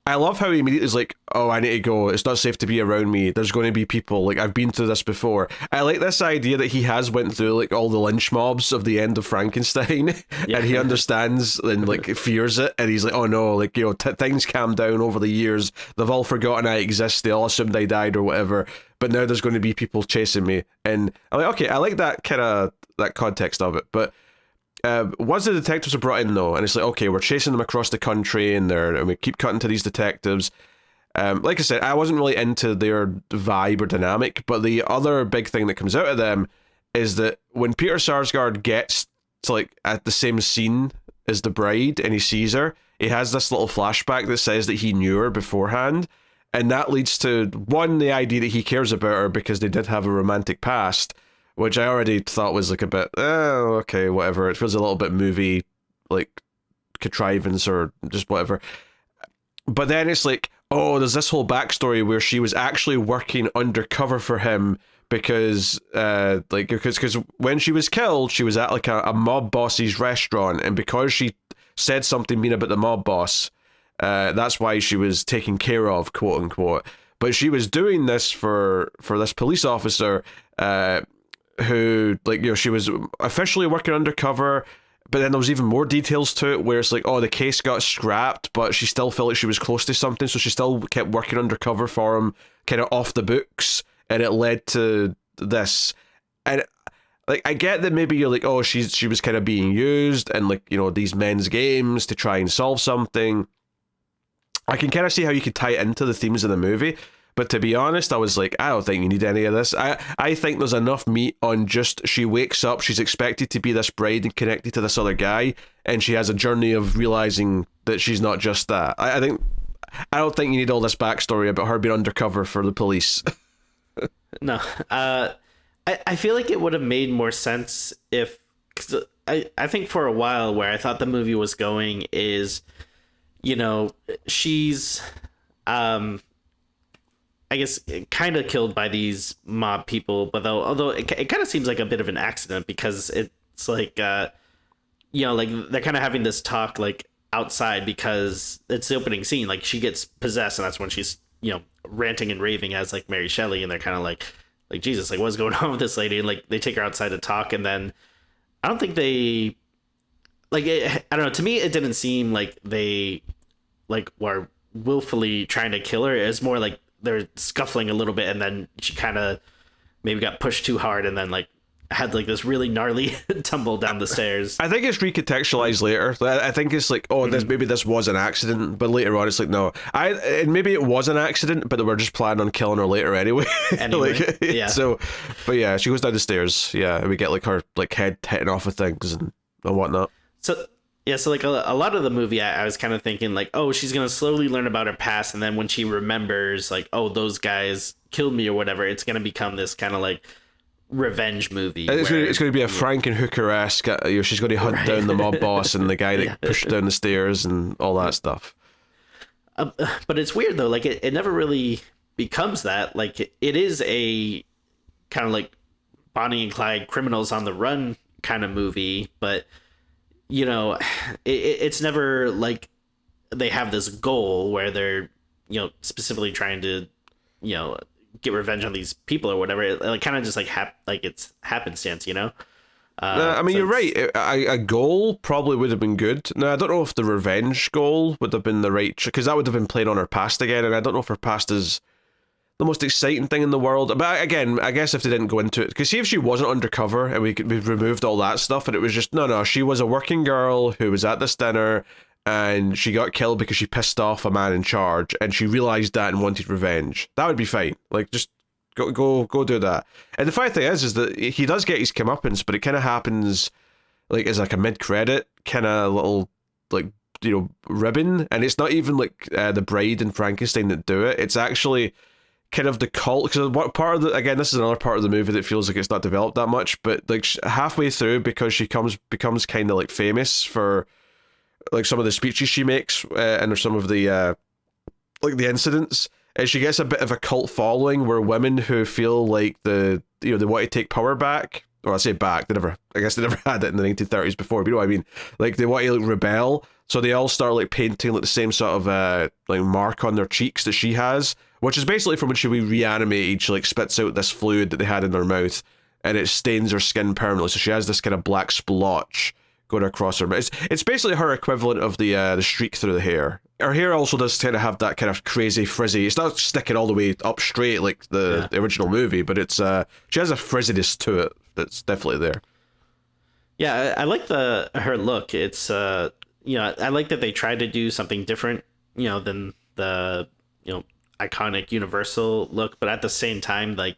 I love how he immediately is like, oh, I need to go. It's not safe to be around me. There's going to be people. Like, I've been through this before. I like this idea that he has went through, like, all the lynch mobs of the end of Frankenstein. And he understands and, like, fears it. And he's like, oh, no, like, things calm down over the years. They've all forgotten I exist. They all assumed I died or whatever. But now there's going to be people chasing me. And I'm like, okay, I like that kind of, that context of it. But once the detectives are brought in, though, and it's like, okay, we're chasing them across the country, and we keep cutting to these detectives. Like I said, I wasn't really into their vibe or dynamic, but the other big thing that comes out of them is that when Peter Sarsgaard gets to, like, at the same scene as the bride and he sees her, he has this little flashback that says that he knew her beforehand, and that leads to, one, the idea that he cares about her because they did have a romantic past, which I already thought was like a bit, okay, whatever. It feels a little bit movie, like, contrivance or just whatever. But then it's like, oh, there's this whole backstory where she was actually working undercover for him because when she was killed, she was at, like, a mob boss's restaurant, and because she said something mean about the mob boss, that's why she was taken care of, quote unquote. But she was doing this for this police officer, who, like, she was officially working undercover, but then there was even more details to it where it's like, oh, the case got scrapped, but she still felt like she was close to something, so she still kept working undercover for him, kind of off the books, and it led to this. And, like, I get that maybe you're like, oh, she was kind of being used and, like, these men's games to try and solve something. I can kind of see how you could tie it into the themes of the movie. But to be honest, I was like, I don't think you need any of this. I think there's enough meat on just she wakes up, she's expected to be this bride and connected to this other guy, and she has a journey of realizing that she's not just that. I don't think you need all this backstory about her being undercover for the police. No. I feel like it would have made more sense if... Cause I think for a while where I thought the movie was going is, she's... I guess kind of killed by these mob people, but although it kind of seems like a bit of an accident because it's like, like they're kind of having this talk like outside because it's the opening scene. Like she gets possessed, and that's when she's ranting and raving as like Mary Shelley, and they're kind of like Jesus, like what's going on with this lady? And like they take her outside to talk, and then I don't think they like it, I don't know. To me, it didn't seem like they like were willfully trying to kill her. It's more like they're scuffling a little bit, and then she kind of maybe got pushed too hard, and then like had like this really gnarly tumble down the stairs. I think it's recontextualized later. I think it's like, oh, maybe this was an accident, but later on it's like, no, and maybe it was an accident, but they were just planning on killing her later anyway. Like, yeah. So, but yeah, she goes down the stairs. Yeah, and we get like her like head hitting off of things and whatnot. So. Yeah, so like a lot of the movie, I was kind of thinking like, oh, she's going to slowly learn about her past. And then when she remembers like, oh, those guys killed me or whatever, it's going to become this kind of like revenge movie. It's going to be a Frankenhooker-esque. She's going to hunt down the mob boss and the guy that pushed down the stairs and all that stuff. But it's weird, though. Like it never really becomes that. Like it is a kind of like Bonnie and Clyde criminals on the run kind of movie, but you know, it's never like they have this goal where they're, you know, specifically trying to, you know, get revenge on these people or whatever. It like kind of just like it's happenstance, you know. I mean, So you're right. A goal probably would have been good. Now, I don't know if the revenge goal would have been the right, because that would have been playing on her past again, and I don't know if her past is the most exciting thing in the world. But again, I guess if they didn't go into it, because see if she wasn't undercover and we removed all that stuff, and it was just no, she was a working girl who was at this dinner, and she got killed because she pissed off a man in charge, and she realized that and wanted revenge. That would be fine. Like, just go do that. And the funny thing is that he does get his comeuppance, but it kind of happens like as like a mid-credit kind of little like, you know, ribbon, and it's not even like the bride and Frankenstein that do it. It's actually kind of the cult, because what part of the, again, this is another part of the movie that feels like it's not developed that much, but like halfway through, because she becomes kind of like famous for like some of the speeches she makes and some of the like the incidents, and she gets a bit of a cult following where women who feel like they want to take power back, or I say back, I guess they never had it in the 1930s before, but you know what I mean, like they want to like rebel, so they all start like painting like the same sort of like mark on their cheeks that she has, which is basically from when she reanimated, she like spits out this fluid that they had in their mouth, and it stains her skin permanently, so she has this kind of black splotch going across her. It's basically her equivalent of the streak through the hair. Her hair also does tend to have that kind of crazy frizzy. It's not sticking all the way up straight like the original movie, but it's she has a frizziness to it that's definitely there. Yeah, I like her look. It's you know, I like that they tried to do something different, you know, than the, you know, iconic universal look, but at the same time, like,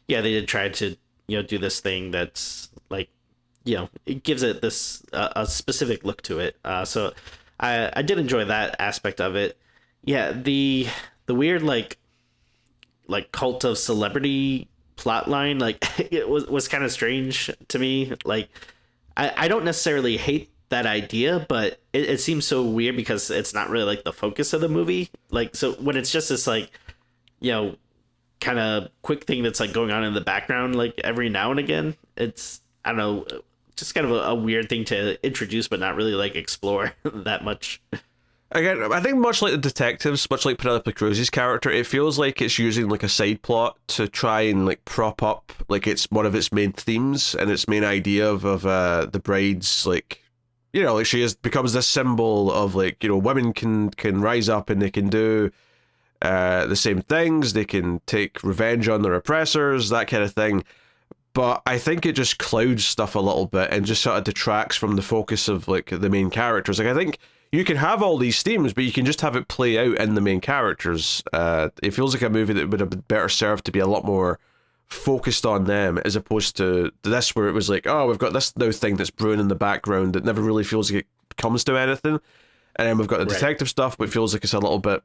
yeah, they did try to, you know, do this thing that's like, you know, it gives it this a specific look to it. So I did enjoy that aspect of it. Yeah, the weird like cult of celebrity plot line, like it was kind of strange to me. Like I don't necessarily hate that idea, but it seems so weird because it's not really like the focus of the movie. Like, so when it's just this like, you know, kind of quick thing that's like going on in the background like every now and again, it's, I don't know, just kind of a weird thing to introduce but not really like explore that much. Again, I think much like the detectives, much like Penelope Cruz's character, it feels like it's using like a side plot to try and like prop up like it's one of its main themes and its main idea of the bride's, like, you know, like she becomes this symbol of like, you know, women can rise up and they can do the same things, they can take revenge on their oppressors, that kind of thing. But I think it just clouds stuff a little bit and just sort of detracts from the focus of like the main characters. Like, I think you can have all these themes, but you can just have it play out in the main characters. It feels like a movie that would have been better served to be a lot more focused on them, as opposed to this, where it was like, oh, we've got this now thing that's brewing in the background that never really feels like it comes to anything. And then we've got the detective stuff, but it feels like it's a little bit,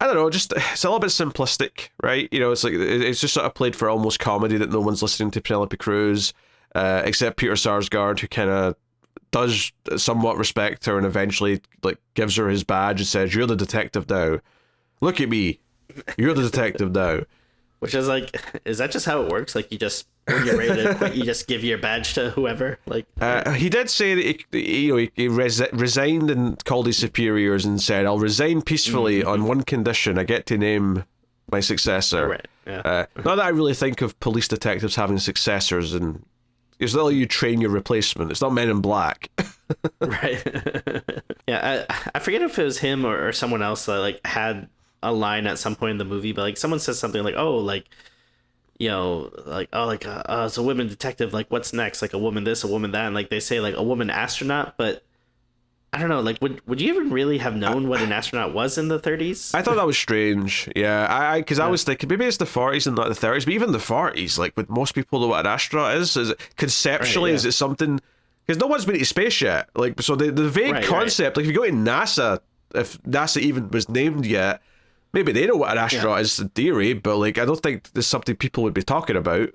I don't know, just it's a little bit simplistic, right? You know, it's like it's just sort of played for almost comedy that no one's listening to Penelope Cruz, except Peter Sarsgaard, who kind of does somewhat respect her and eventually like gives her his badge and says, "You're the detective now. Look at me. You're the detective now." Which is like, is that just how it works? Like, you just, when you're ready to quit, you just give your badge to whoever? Like, he did say that he resigned and called his superiors and said, "I'll resign peacefully on one condition: I get to name my successor." Right. Yeah. Not that I really think of police detectives having successors, and it's not like you train your replacement. It's not Men in Black. Right. Yeah. I forget if it was him or someone else that like had a line at some point in the movie, but like someone says something like, "Oh, like, you know, like, oh, like it's a woman detective, like what's next, like a woman this, a woman that," and like they say like a woman astronaut, but I don't know, like would you even really have known what an astronaut was in the 30s? I thought that was strange. Yeah, because I was thinking maybe it's the 40s and not the 30s, but even the 40s, like, would most people know what an astronaut is? Is it conceptually, is it something, because no one's been to space yet, like, so the vague concept, like if you go to NASA, if NASA even was named yet, maybe they know what an astronaut is in theory, but like I don't think there's something people would be talking about.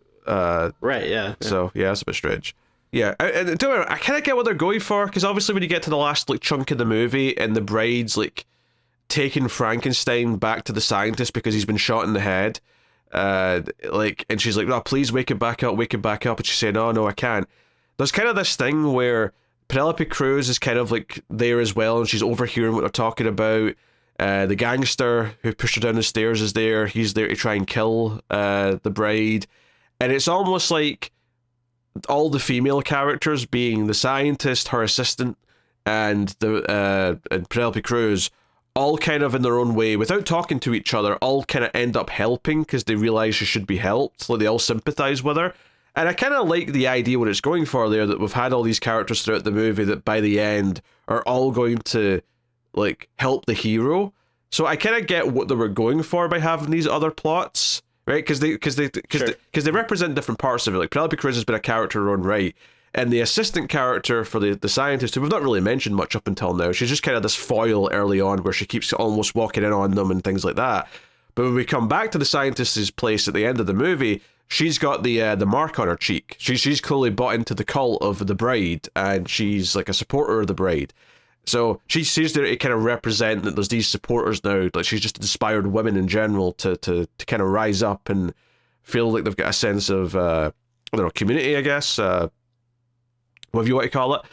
Right, yeah. So yeah, it's a bit strange. Yeah, and I kind of get what they're going for, because obviously when you get to the last like chunk of the movie and the bride's like taking Frankenstein back to the scientist because he's been shot in the head, like, and she's like, "No, please wake him back up," and she's saying, "Oh no, I can't." there's kind of this thing where Penelope Cruz is kind of like there as well, and she's overhearing what they're talking about. The gangster who pushed her down the stairs is there. He's there to try and kill the bride. And it's almost like all the female characters, being the scientist, her assistant, and and Penelope Cruz, all kind of in their own way, without talking to each other, all kind of end up helping because they realise she should be helped. Like, they all sympathise with her. And I kind of like the idea what it's going for there, that we've had all these characters throughout the movie that by the end are all going to like help the hero. So I kind of get what they were going for by having these other plots, right? Because they represent different parts of it. Like, Penelope Cruz has been a character in her own right, and the assistant character for the scientist, who we've not really mentioned much up until now, she's just kind of this foil early on where she keeps almost walking in on them and things like that. But when we come back to the scientist's place at the end of the movie, she's got the mark on her cheek. She's clearly bought into the cult of the bride, and she's like a supporter of the bride. So she seems to kind of represent that there's these supporters now. Like, she's just inspired women in general to kind of rise up and feel like they've got a sense of I don't know, community, I guess, whatever you want to call it.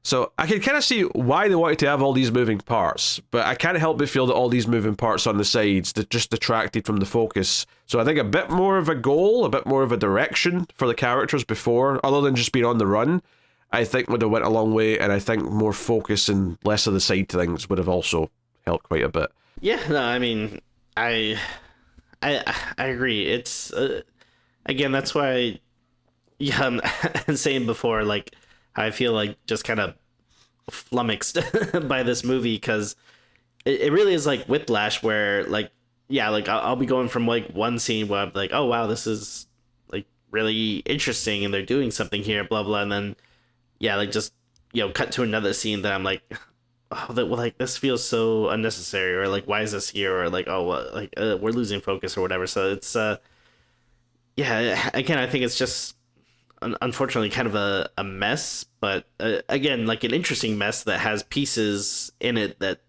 So I can kind of see why they wanted to have all these moving parts, but I can't help but feel that all these moving parts on the sides that just detracted from the focus. So I think a bit more of a goal, a bit more of a direction for the characters before, other than just being on the run, I think would have went a long way, and I think more focus and less of the side things would have also helped quite a bit. Yeah, no, I mean, I agree. It's again, that's why, yeah, I'm saying before, like, I feel like just kind of flummoxed by this movie, because it really is like Whiplash, where, like, yeah, like I'll be going from like one scene where I'm like, oh wow, this is like really interesting and they're doing something here, blah blah, and then yeah, like just, you know, cut to another scene that I'm like, oh, that, well, like, this feels so unnecessary, or like, why is this here, or like, oh, like we're losing focus or whatever. So it's yeah, again, I think it's just unfortunately kind of a mess, but again, like an interesting mess that has pieces in it that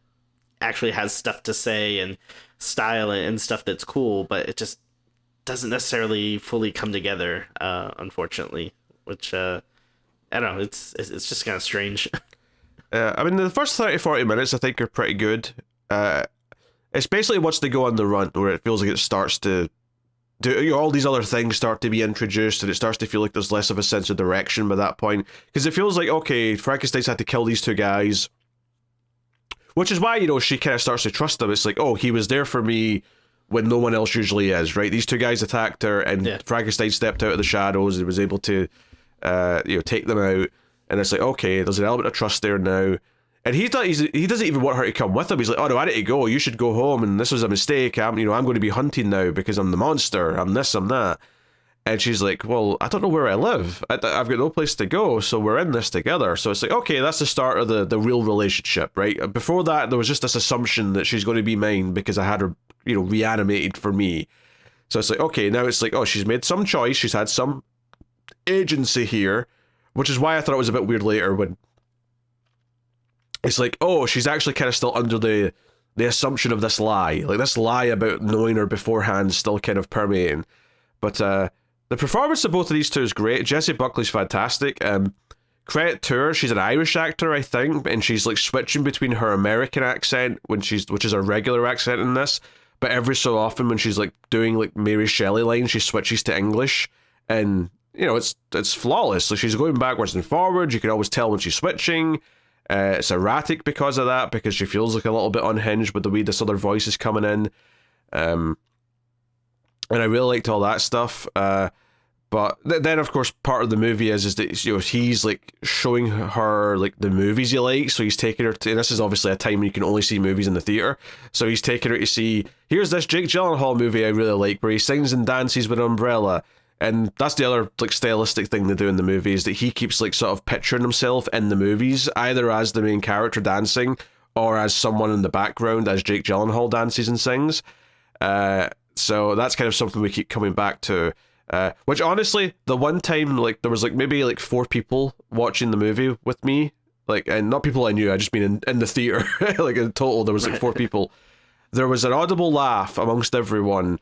actually has stuff to say and style and stuff that's cool, but it just doesn't necessarily fully come together, unfortunately, which I don't know, it's just kind of strange. I mean, the first 30-40 minutes I think are pretty good. It's basically once they go on the run where it feels like it starts to do, you know, all these other things start to be introduced, and it starts to feel like there's less of a sense of direction by that point, because it feels like, okay, Frankenstein's had to kill these two guys, which is why, you know, she kind of starts to trust them. It's like, oh, he was there for me when no one else usually is, right? These two guys attacked her, and yeah, Frankenstein stepped out of the shadows and was able to you know, take them out, and it's like, okay, there's an element of trust there now. And he doesn't even want her to come with him. He's like, oh no, I need to go. You should go home. And this was a mistake. I'm going to be hunting now because I'm the monster. I'm this, I'm that. And she's like, well, I don't know where I live. I've got no place to go. So we're in this together. So it's like, okay, that's the start of the real relationship, right? Before that, there was just this assumption that she's going to be mine because I had her, you know, reanimated for me. So it's like, okay, now it's like, oh, she's made some choice. She's had some agency here, which is why I thought it was a bit weird later when it's like, oh, she's actually kind of still under the assumption of this lie. Like, this lie about knowing her beforehand still kind of permeating. But the performance of both of these two is great. Jessie Buckley's fantastic. Credit to her, she's an Irish actor, I think, and she's like switching between her American accent, which is her regular accent in this, but every so often when she's like doing like Mary Shelley lines, she switches to English, and you know, it's flawless. Like, she's going backwards and forwards. You can always tell when she's switching. It's erratic because of that, because she feels like a little bit unhinged with the way this other voice is coming in. And I really liked all that stuff. But then, of course, part of the movie is that, you know, he's like showing her like the movies he likes. So he's taking her to, and this is obviously a time when you can only see movies in the theater. So he's taking her to see, here's this Jake Gyllenhaal movie I really like, where he sings and dances with an umbrella. And that's the other like stylistic thing they do in the movie, is that he keeps like sort of picturing himself in the movies, either as the main character dancing or as someone in the background as Jake Gyllenhaal dances and sings. So that's kind of something we keep coming back to. Which honestly, the one time like there was like maybe like 4 people watching the movie with me, like, and not people I knew, I just mean in the theater. Like in total there was like 4 people. There was an audible laugh amongst everyone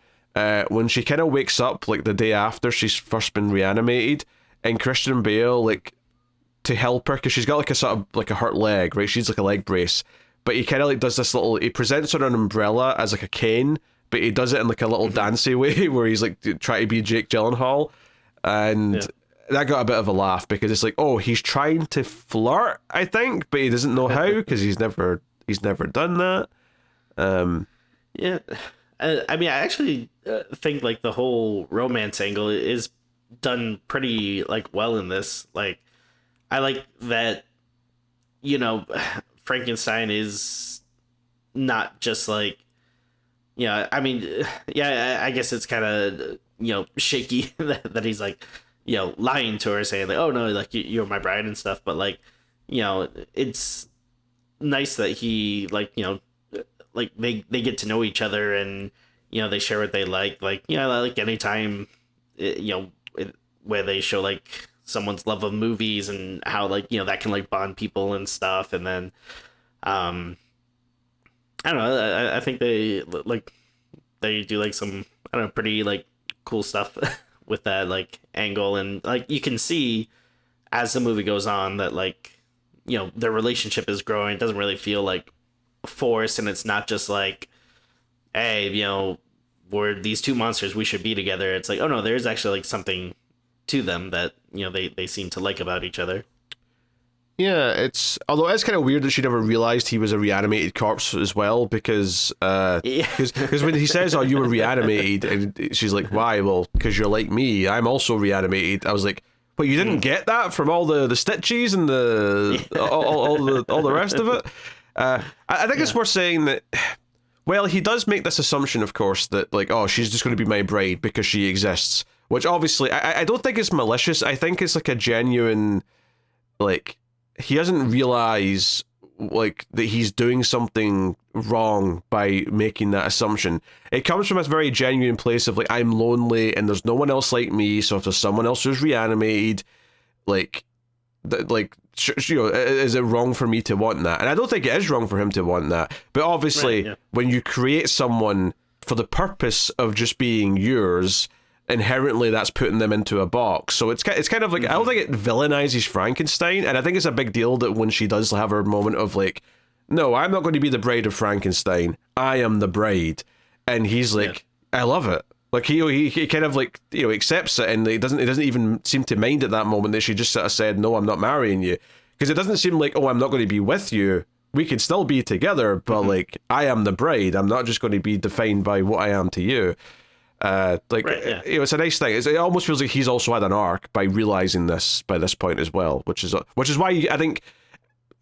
when she kind of wakes up like the day after she's first been reanimated, and Christian Bale like to help her, because she's got like a sort of like a hurt leg, right? She's like a leg brace, but he kind of like does this little, he presents her an umbrella as like a cane, but he does it in like a little dancey way where he's like trying to be Jake Gyllenhaal, and that got a bit of a laugh, because it's like, oh, he's trying to flirt, I think, but he doesn't know how, because he's never done that. Yeah, I mean, I actually think like the whole romance angle is done pretty like well in this. Like, I like that, you know, Frankenstein is not just like, yeah, I mean, yeah, I guess it's kind of, you know, shaky that he's like, you know, lying to her, saying like, oh no, like you're my bride and stuff. But like, you know, it's nice that he, like, you know, like they get to know each other, and, you know, they share what they like. Like, you know, like anytime, you know, where they show like someone's love of movies and how, like, you know, that can like bond people and stuff. And then, I don't know, I think they do like some, I don't know, pretty like cool stuff with that like angle. And like you can see as the movie goes on that, like, you know, their relationship is growing. It doesn't really feel like forced, and it's not just like, hey, you know, we're these two monsters, we should be together. It's like, oh no, there's actually like something to them that, you know, they seem to like about each other. Yeah, although it's kind of weird that she never realized he was a reanimated corpse as well, because because when he says, oh, you were reanimated, and she's like, why? Well, because you're like me, I'm also reanimated. I was like, but you didn't get that from all the stitches and all the rest of it. I think it's worth saying that, well, he does make this assumption, of course, that like, oh, she's just going to be my bride because she exists, which obviously I don't think it's malicious. I think it's like a genuine, like, he doesn't realize like that he's doing something wrong by making that assumption. It comes from a very genuine place of like, I'm lonely and there's no one else like me, so if there's someone else who's reanimated, like you know, is it wrong for me to want that? And I don't think it is wrong for him to want that, but obviously when you create someone for the purpose of just being yours, inherently that's putting them into a box. So it's kind of like, I don't think it villainizes Frankenstein, and I think it's a big deal that when she does have her moment of like, no, I'm not going to be the bride of Frankenstein, I am the bride, and he's like, I love it. Like he kind of like, you know, accepts it, and he doesn't even seem to mind at that moment that she just sort of said, no, I'm not marrying you, because it doesn't seem like, oh, I'm not going to be with you, we can still be together, but like, I am the bride, I'm not just going to be defined by what I am to you. You know, it's a nice thing. It almost feels like he's also had an arc by realizing this by this point as well, which is why I think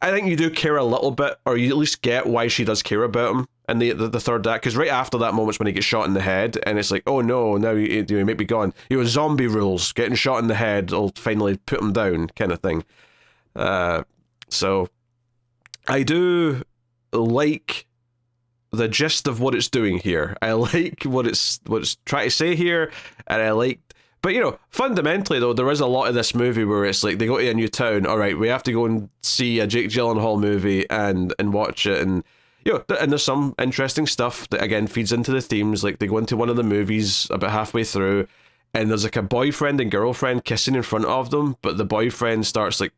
you do care a little bit, or you at least get why she does care about him in the third act, because right after that moment's when he gets shot in the head, and it's like, oh no, now you might be gone. You know, zombie rules, getting shot in the head will finally put him down, kind of thing. So I do like the gist of what it's doing here. I like what it's trying to say here, and I like, but you know, fundamentally though, there is a lot of this movie where it's like they go to a new town. All right, we have to go and see a Jake Gyllenhaal movie and watch it, and you know, and there's some interesting stuff that again feeds into the themes. Like they go into one of the movies about halfway through, and there's like a boyfriend and girlfriend kissing in front of them, but the boyfriend starts like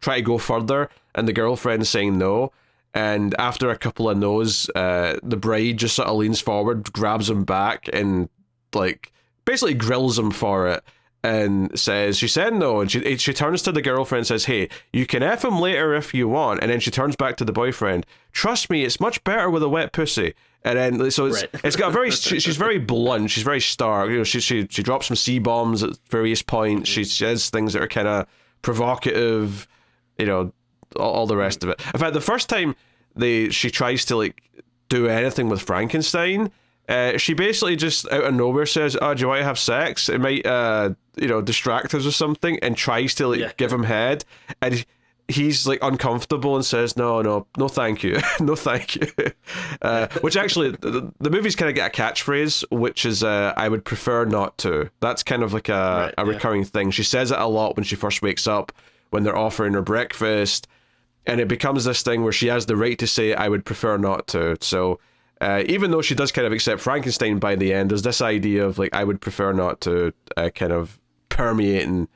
try to go further, and the girlfriend saying no. And after a couple of no's, the bride just sort of leans forward, grabs him back, and like basically grills him for it, and says, she said no, and she turns to the girlfriend and says, hey, you can F him later if you want, and then she turns back to the boyfriend, trust me, it's much better with a wet pussy. And then so it's got a very she's very blunt, she's very stark, you know, she drops some C-bombs at various points, she says things that are kind of provocative, you know, all the rest of it. In fact, the first time she tries to like do anything with Frankenstein, she basically just out of nowhere says, oh, do you want to have sex? It might you know, distract us or something, and tries to like give him head, and he's like uncomfortable and says, no thank you. No thank you. Which actually the movie's kind of get a catchphrase, which is I would prefer not to. That's kind of like a recurring thing. She says it a lot when she first wakes up, when they're offering her breakfast, and it becomes this thing where she has the right to say, I would prefer not to. So even though she does kind of accept Frankenstein by the end, there's this idea of like, I would prefer not to kind of permeating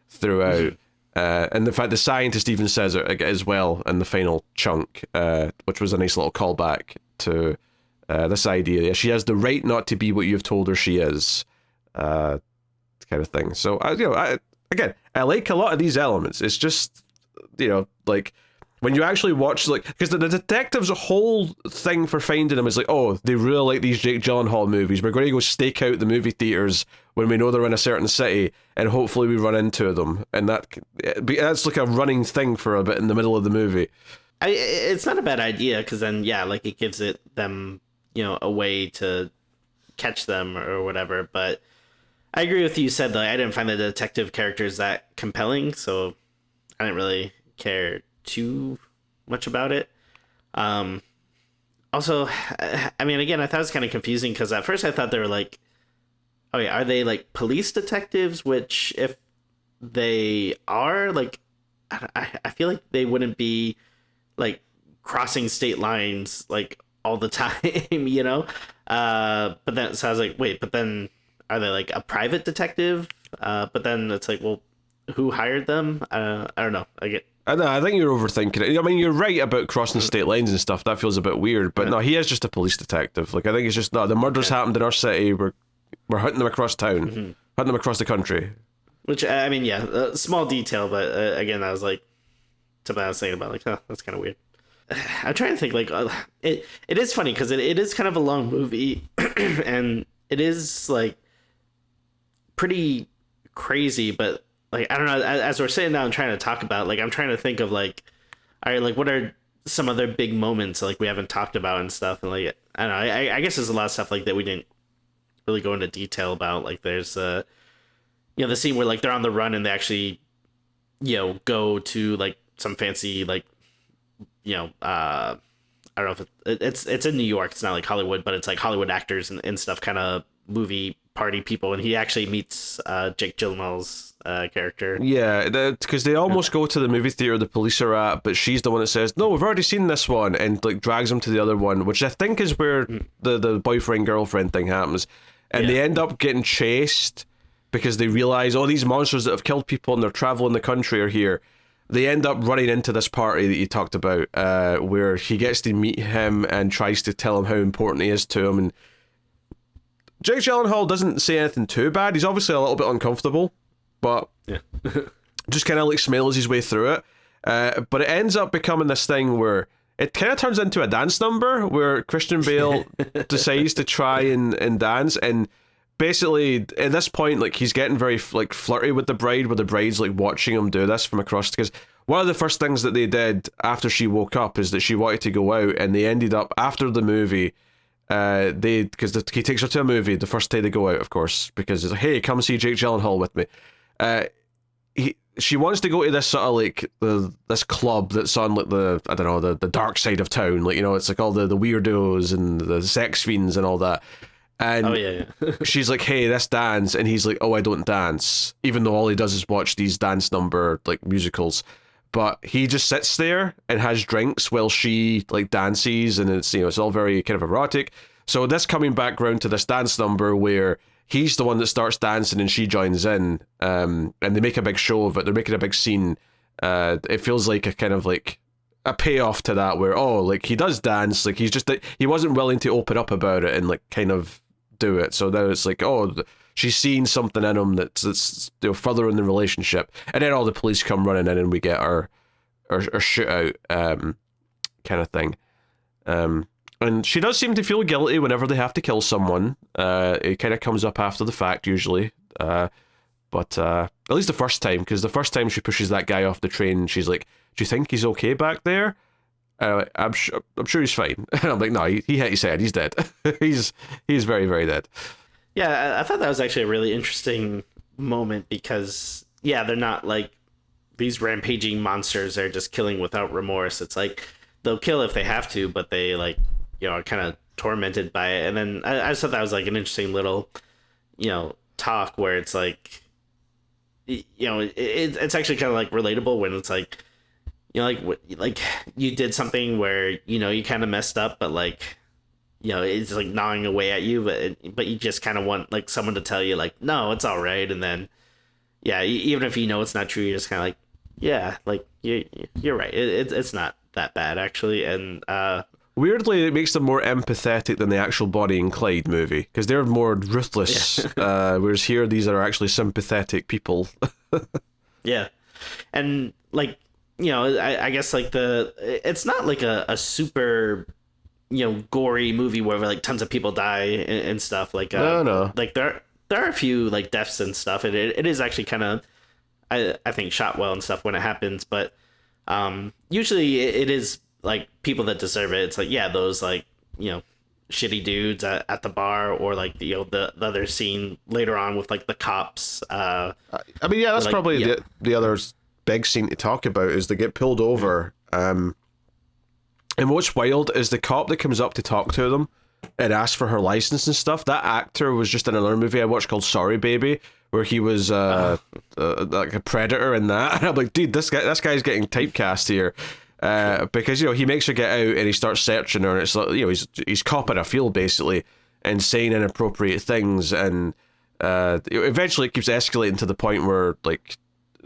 throughout. And in fact, the scientist even says it as well in the final chunk, which was a nice little callback to this idea. Yeah, she has the right not to be what you've told her she is, kind of thing. So, again, I like a lot of these elements. It's just, like, when you actually watch, like, because the detective's whole thing for finding them is like, oh, they really like these Jake Gyllenhaal movies. We're going to go stake out the movie theaters when we know they're in a certain city, and hopefully we run into them. And that's like a running thing for a bit in the middle of the movie. It's not a bad idea, because then, yeah, like, it gives them, a way to catch them or whatever. But I agree with you said, like, I didn't find the detective characters that compelling, so I didn't really care too much about it. Also, I mean, again, I thought it was kind of confusing, because at first I thought they were like, oh yeah, are they like police detectives? Which, if they are, like, I feel like they wouldn't be like crossing state lines like all the time, but then, so I was like, wait, but then are they like a private detective? But then it's like, well, who hired them? I don't know. I think you're overthinking it. I mean, you're right about crossing state lines and stuff. That feels a bit weird. But no, he is just a police detective. Like, I think it's just, no, the murders happened in our city. We're hunting them across town, hunting them across the country. Which, I mean, yeah, small detail. But again, I was like, something I was thinking about, like, oh, that's kind of weird. I'm trying to think, like, it is funny, because it is kind of a long movie. And it is, like, pretty crazy, but, like, I don't know, as we're sitting down and trying to talk about, like, I'm trying to think of, like, all right, like, what are some other big moments, like, we haven't talked about and stuff, and, like, I don't know, I guess there's a lot of stuff, like, that we didn't really go into detail about. Like, there's, the scene where, like, they're on the run and they actually, go to, like, some fancy, like, I don't know if it's in New York, it's not like Hollywood, but it's, like, Hollywood actors and stuff, kind of movie party people, and he actually meets Jake Gyllenhaal's character. Yeah, because they almost go to the movie theater the police are at, but she's the one that says, no, we've already seen this one, and, like, drags him to the other one, which I think is where the boyfriend-girlfriend thing happens. And they end up getting chased because they realize, oh, these monsters that have killed people and they're traveling the country are here. They end up running into this party that you talked about, where he gets to meet him and tries to tell him how important he is to him, and Jake Gyllenhaal doesn't say anything too bad. He's obviously a little bit uncomfortable, but just kind of, like, smiles his way through it. But it ends up becoming this thing where it kind of turns into a dance number where Christian Bale decides to try and dance, and basically at this point, like, he's getting very, like, flirty with the bride, where the bride's, like, watching him do this from across, because one of the first things that they did after she woke up is that she wanted to go out, and they ended up, after the movie, because he takes her to a movie the first day they go out, of course, because it's like, hey, come see Jake Gyllenhaal with me. She wants to go to this sort of, like, this club that's on, like, the dark side of town, like, it's like all the weirdos and the sex fiends and all that. And she's like, hey, let's dance, and he's like, oh, I don't dance, even though all he does is watch these dance number, like, musicals. But he just sits there and has drinks while she, like, dances, and it's, it's all very kind of erotic. So this coming back round to this dance number where he's the one that starts dancing and she joins in, and they make a big show of it. They're making a big scene. It feels like a kind of, like, a payoff to that, where, oh, like, he does dance, like, he's just, he wasn't willing to open up about it and, like, kind of do it. So now it's like, oh, she's seeing something in him that's furthering the relationship. And then all the police come running in and we get our shootout kind of thing. And she does seem to feel guilty whenever they have to kill someone. It kind of comes up after the fact usually. But at least the first time, because the first time she pushes that guy off the train, she's like, do you think he's okay back there? I'm sure he's fine. And I'm like, no, he hit his head. He's dead. he's very, very dead. Yeah, I thought that was actually a really interesting moment, because, yeah, they're not like these rampaging monsters. They're just killing without remorse. It's like they'll kill if they have to, but they, like, are kind of tormented by it. And then I just thought that was, like, an interesting little, talk where it's like, it's actually kind of, like, relatable when it's like, like you did something where, you kind of messed up, but, like, it's like gnawing away at you, but you just kind of want, like, someone to tell you, like, no, it's all right. And then, yeah, even if it's not true, you're just kind of like, yeah, like you're right. It's not that bad actually, and Weirdly, it makes them more empathetic than the actual Bonnie and Clyde movie because they're more ruthless. Whereas here, these are actually sympathetic people. yeah, and like I guess like it's not like a super gory movie where like tons of people die and stuff like No. like there are a few like deaths and stuff, and it is actually kind of I think shot well and stuff when it happens, but usually it is like people that deserve it. It's like those like shitty dudes at the bar, or like the other scene later on with like the cops. I mean, yeah, that's like, probably the other big scene to talk about is they get pulled over. And what's wild is the cop that comes up to talk to them and asks for her license and stuff. That actor was just in another movie I watched called Sorry Baby, where he was like a predator in that. And I'm like, dude, this guy's getting typecast here. Because he makes her get out and he starts searching her, and it's like he's copping a feel basically and saying inappropriate things, and eventually it keeps escalating to the point where like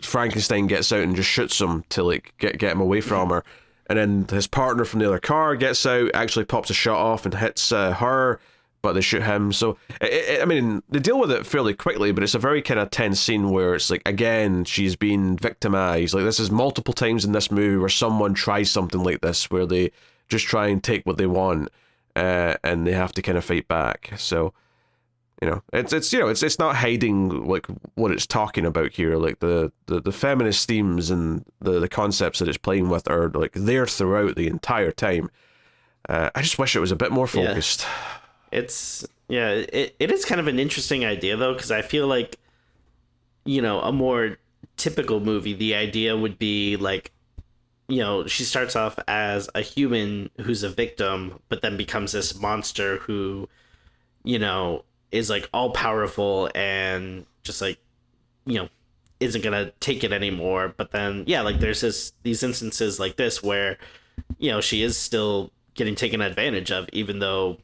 Frankenstein gets out and just shoots him to like get him away from her, and then his partner from the other car gets out, actually pops a shot off and hits her, but they shoot him. So I mean, they deal with it fairly quickly, but it's a very kind of tense scene where it's like, again, she's been victimized. Like, this is multiple times in this movie where someone tries something like this, where they just try and take what they want, and they have to kind of fight back. So it's not hiding like what it's talking about here. Like the feminist themes and the concepts that it's playing with are like there throughout the entire time. I just wish it was a bit more focused. It is kind of an interesting idea though, because I feel like a more typical movie, the idea would be like she starts off as a human who's a victim, but then becomes this monster who is like all powerful and just like isn't gonna take it anymore. But then like there's these instances like this where she is still getting taken advantage of, even though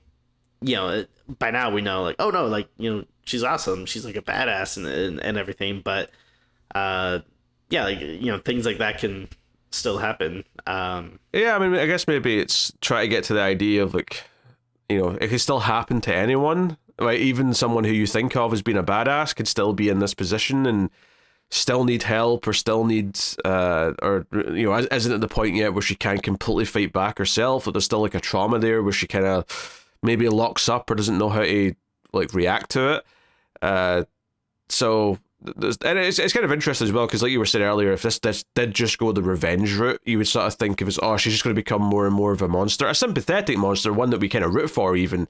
by now we know like, oh no, like she's awesome, she's like a badass and everything, but like things like that can still happen. I mean, I guess maybe it's try to get to the idea of like it could still happen to anyone. Like, even someone who you think of as being a badass could still be in this position and still need help, or still needs or isn't at the point yet where she can't completely fight back herself. Or there's still like a trauma there where she kind of maybe locks up or doesn't know how to like react to it. So and it's kind of interesting as well, because like you were saying earlier, if this did just go the revenge route, you would sort of think of it as, she's just going to become more and more of a monster, a sympathetic monster, one that we kind of root for even,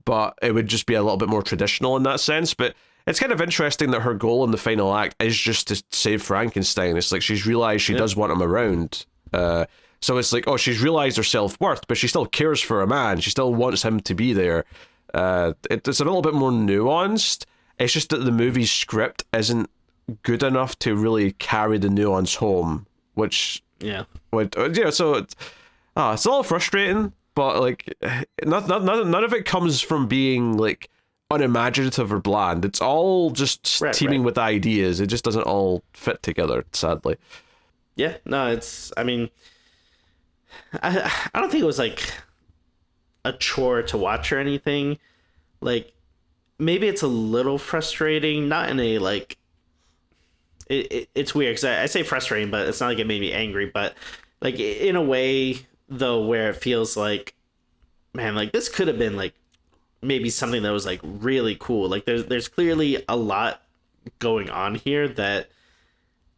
but it would just be a little bit more traditional in that sense. But it's kind of interesting that her goal in the final act is just to save Frankenstein. It's like she's realized she does want him around. So it's like, she's realized her self-worth, but she still cares for a man. She still wants him to be there. It's a little bit more nuanced. It's just that the movie's script isn't good enough to really carry the nuance home, which so it's a little frustrating. But like, none of it comes from being like unimaginative or bland. It's all just teaming with ideas. It just doesn't all fit together, sadly. Yeah, no, it's. I mean, I don't think it was like a chore to watch or anything. Like, maybe it's a little frustrating, not in a like. It's weird because I say frustrating, but it's not like it made me angry. But like in a way, though, where it feels like, man, like this could have been like maybe something that was like really cool. Like there's clearly a lot going on here that,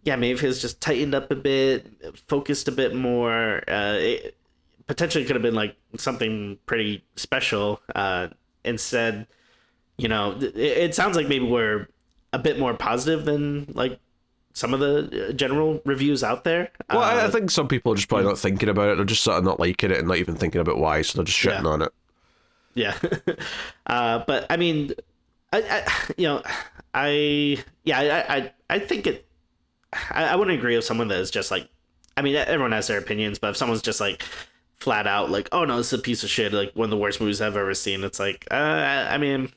maybe if it was just tightened up a bit, focused a bit more, it potentially could have been like something pretty special. Instead, it sounds like maybe we're a bit more positive than like some of the general reviews out there. Well, I think some people are just probably not thinking about it. They're just sort of not liking it and not even thinking about why, so they're just shitting on it. Yeah. But I mean, I think it. I wouldn't agree with someone that is just like, I mean, everyone has their opinions, but if someone's just like flat out like, oh no, this is a piece of shit, like one of the worst movies I've ever seen, it's like, I mean,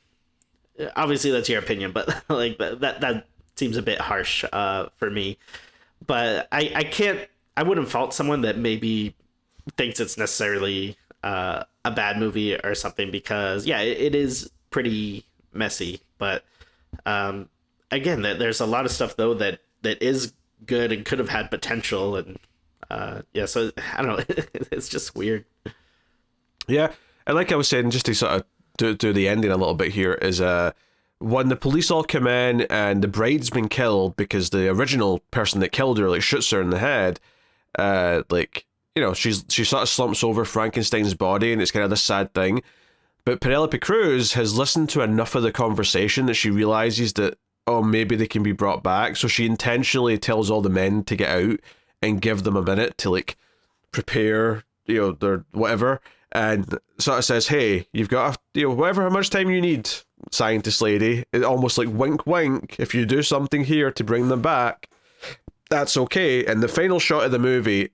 obviously that's your opinion, but like that seems a bit harsh for me. but I wouldn't fault someone that maybe thinks it's necessarily a bad movie or something, because yeah, it is pretty messy. But again, there's a lot of stuff though that is good and could have had potential, and yeah, so I don't know. It's just weird. Yeah, and like I was saying, just to sort of do the ending a little bit here, is when the police all come in and the bride's been killed because the original person that killed her like shoots her in the head, like, you know, she sort of slumps over Frankenstein's body, and it's kind of this sad thing. But Penelope Cruz has listened to enough of the conversation that she realizes that, oh, maybe they can be brought back. So she intentionally tells all the men to get out and give them a minute to like prepare, you know, their whatever, and sort of says, hey, you've got, you know, whatever, how much time you need, scientist lady. It almost like wink wink, if you do something here to bring them back, that's okay. And the final shot of the movie,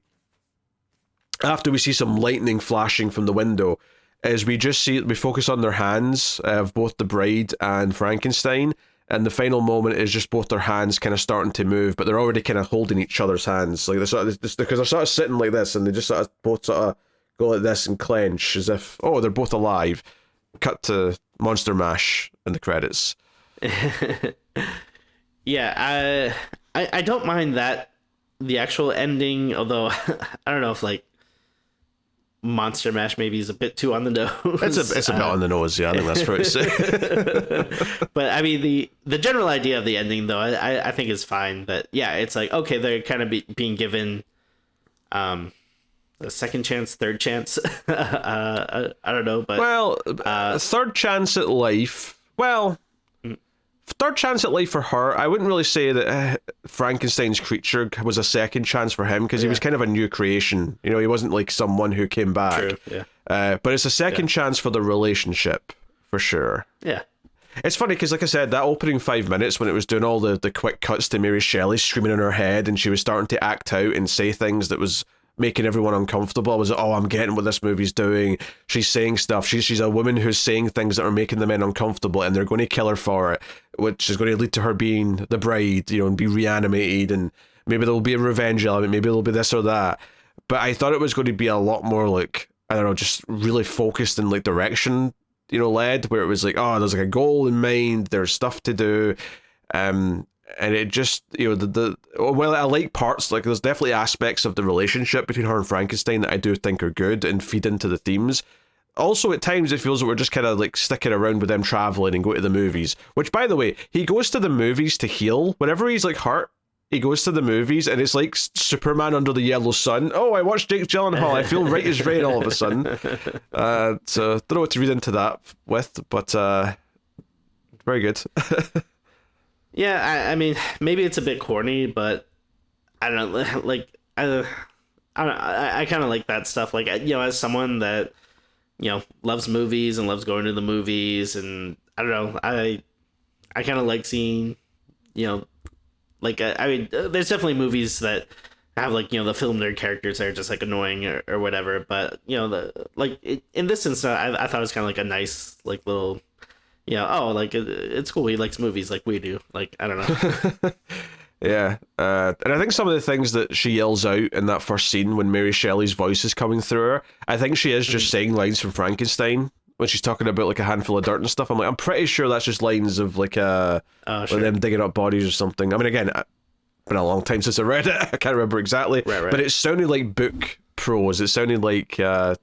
after we see some lightning flashing from the window, is we focus on their hands of both the bride and Frankenstein, and the final moment is just both their hands kind of starting to move, but they're already kind of holding each other's hands, like they're sort of, because they're sort of sitting like this, and they just sort of both sort of go like this and clench as if, oh, they're both alive. Cut to Monster Mash in the credits. Yeah, I don't mind that, the actual ending, although I don't know if like Monster Mash maybe is a bit too on the nose. It's a bit on the nose, yeah, I think that's fair to say. But I mean, the general idea of the ending, though, I think is fine. That yeah, it's like, okay, they're kind of being given a second chance, third chance. I don't know, but well, third chance at life. Well, third chance at life for her. I wouldn't really say that Frankenstein's creature was a second chance for him, because he was kind of a new creation. You know, he wasn't like someone who came back. True, yeah. But it's a second chance for the relationship, for sure. Yeah. It's funny because, like I said, that opening 5 minutes when it was doing all the quick cuts to Mary Shelley screaming in her head, and she was starting to act out and say things that was making everyone uncomfortable. I was like, oh, I'm getting what this movie's doing. She's saying stuff. She's a woman who's saying things that are making the men uncomfortable, and they're going to kill her for it, which is going to lead to her being the bride, you know, and be reanimated, and maybe there'll be a revenge element, maybe there'll be this or that. But I thought it was going to be a lot more like, I don't know, just really focused in like direction, you know, led, where it was like, oh, there's like a goal in mind, there's stuff to do. And it just, you know, well, I like parts, like there's definitely aspects of the relationship between her and Frankenstein that I do think are good and feed into the themes. Also, at times, it feels like we're just kind of like sticking around with them traveling and go to the movies, which, by the way, he goes to the movies to heal. Whenever he's like hurt, he goes to the movies, and it's like Superman under the yellow sun. Oh, I watched Jake Gyllenhaal. I feel right as rain all of a sudden. So, don't know what to read into that with, but very good. Yeah, I mean, maybe it's a bit corny, but I don't know, like, I kind of like that stuff. Like, you know, as someone that, you know, loves movies and loves going to the movies, and I don't know, I kind of like seeing, you know, like, I mean, there's definitely movies that have, like, you know, the film nerd characters that are just, like, annoying or whatever, but, you know, in this instance, I thought it was kind of like a nice, like, little... Yeah, oh, like, it's cool. He likes movies like we do. Like, I don't know. Yeah. And I think some of the things that she yells out in that first scene when Mary Shelley's voice is coming through her, I think she is just saying lines from Frankenstein when she's talking about, like, a handful of dirt and stuff. I'm pretty sure that's just lines of, like, sure. them digging up bodies or something. I mean, again, it's been a long time since I read it. I can't remember exactly. Right. But it sounded like book prose. It sounded like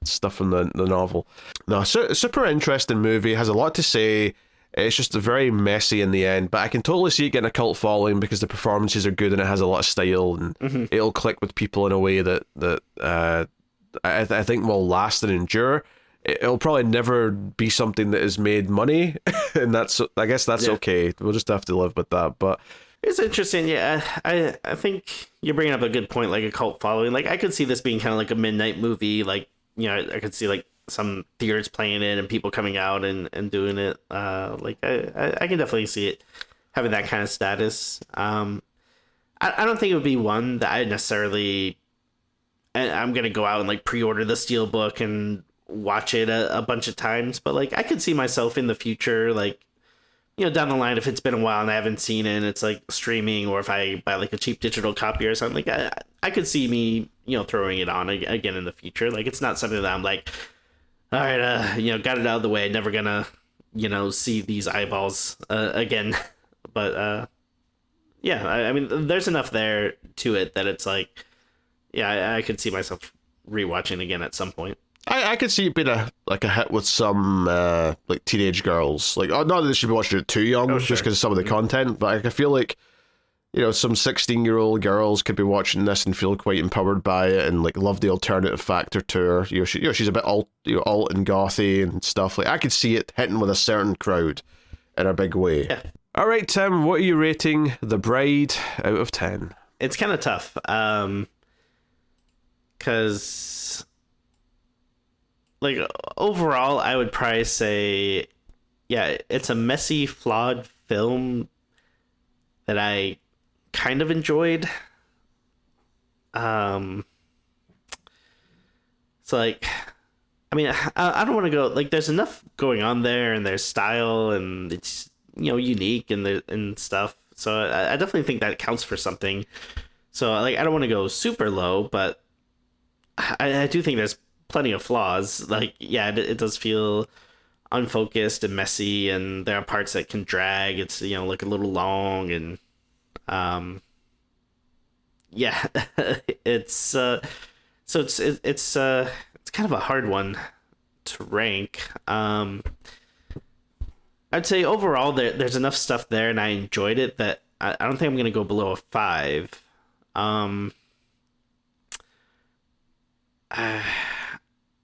stuff from the novel. No, super interesting movie. Has a lot to say. It's just very messy in the end, but I can totally see it getting a cult following because the performances are good and it has a lot of style, and it'll click with people in a way that I think will last and endure. It'll probably never be something that is made money, and I guess that's okay. We'll just have to live with that. But it's interesting. Yeah, I think you're bringing up a good point, like a cult following. Like, I could see this being kind of like a midnight movie. Like, you know, I could see like some theaters playing it and people coming out and doing it. Like, I can definitely see it having that kind of status. I don't think it would be one that I necessarily... I'm going to go out and like pre-order the Steelbook and watch it a bunch of times. But like, I could see myself in the future, like, down the line, if it's been a while and I haven't seen it and it's like streaming, or if I buy like a cheap digital copy or something, like I could see me, throwing it on again in the future. Like, it's not something that I'm like, all right, got it out of the way. Never gonna, see these eyeballs again. But yeah, I mean, there's enough there to it that it's like, yeah, I could see myself rewatching again at some point. I could see it being a hit with some like teenage girls. Like, not that they should be watching it too young, just because of some of the content, but I feel like, some 16-year-old girls could be watching this and feel quite empowered by it and like love the alternative factor to her. She's a bit alt and gothy and stuff. Like, I could see it hitting with a certain crowd in a big way. Yeah. All right, Tim, what are you rating The Bride out of 10? It's kind of tough, because like overall, I would probably say, yeah, it's a messy, flawed film that I kind of enjoyed. So like, I mean, I don't want to go like, there's enough going on there, and there's style, and it's unique and stuff. So I definitely think that counts for something. So like, I don't want to go super low, but I do think there's plenty of flaws. Like, yeah, it does feel unfocused and messy, and there are parts that can drag. It's like a little long, and yeah, it's so it's kind of a hard one to rank. I'd say overall there's enough stuff there, and I enjoyed it, that I don't think I'm gonna go below a 5.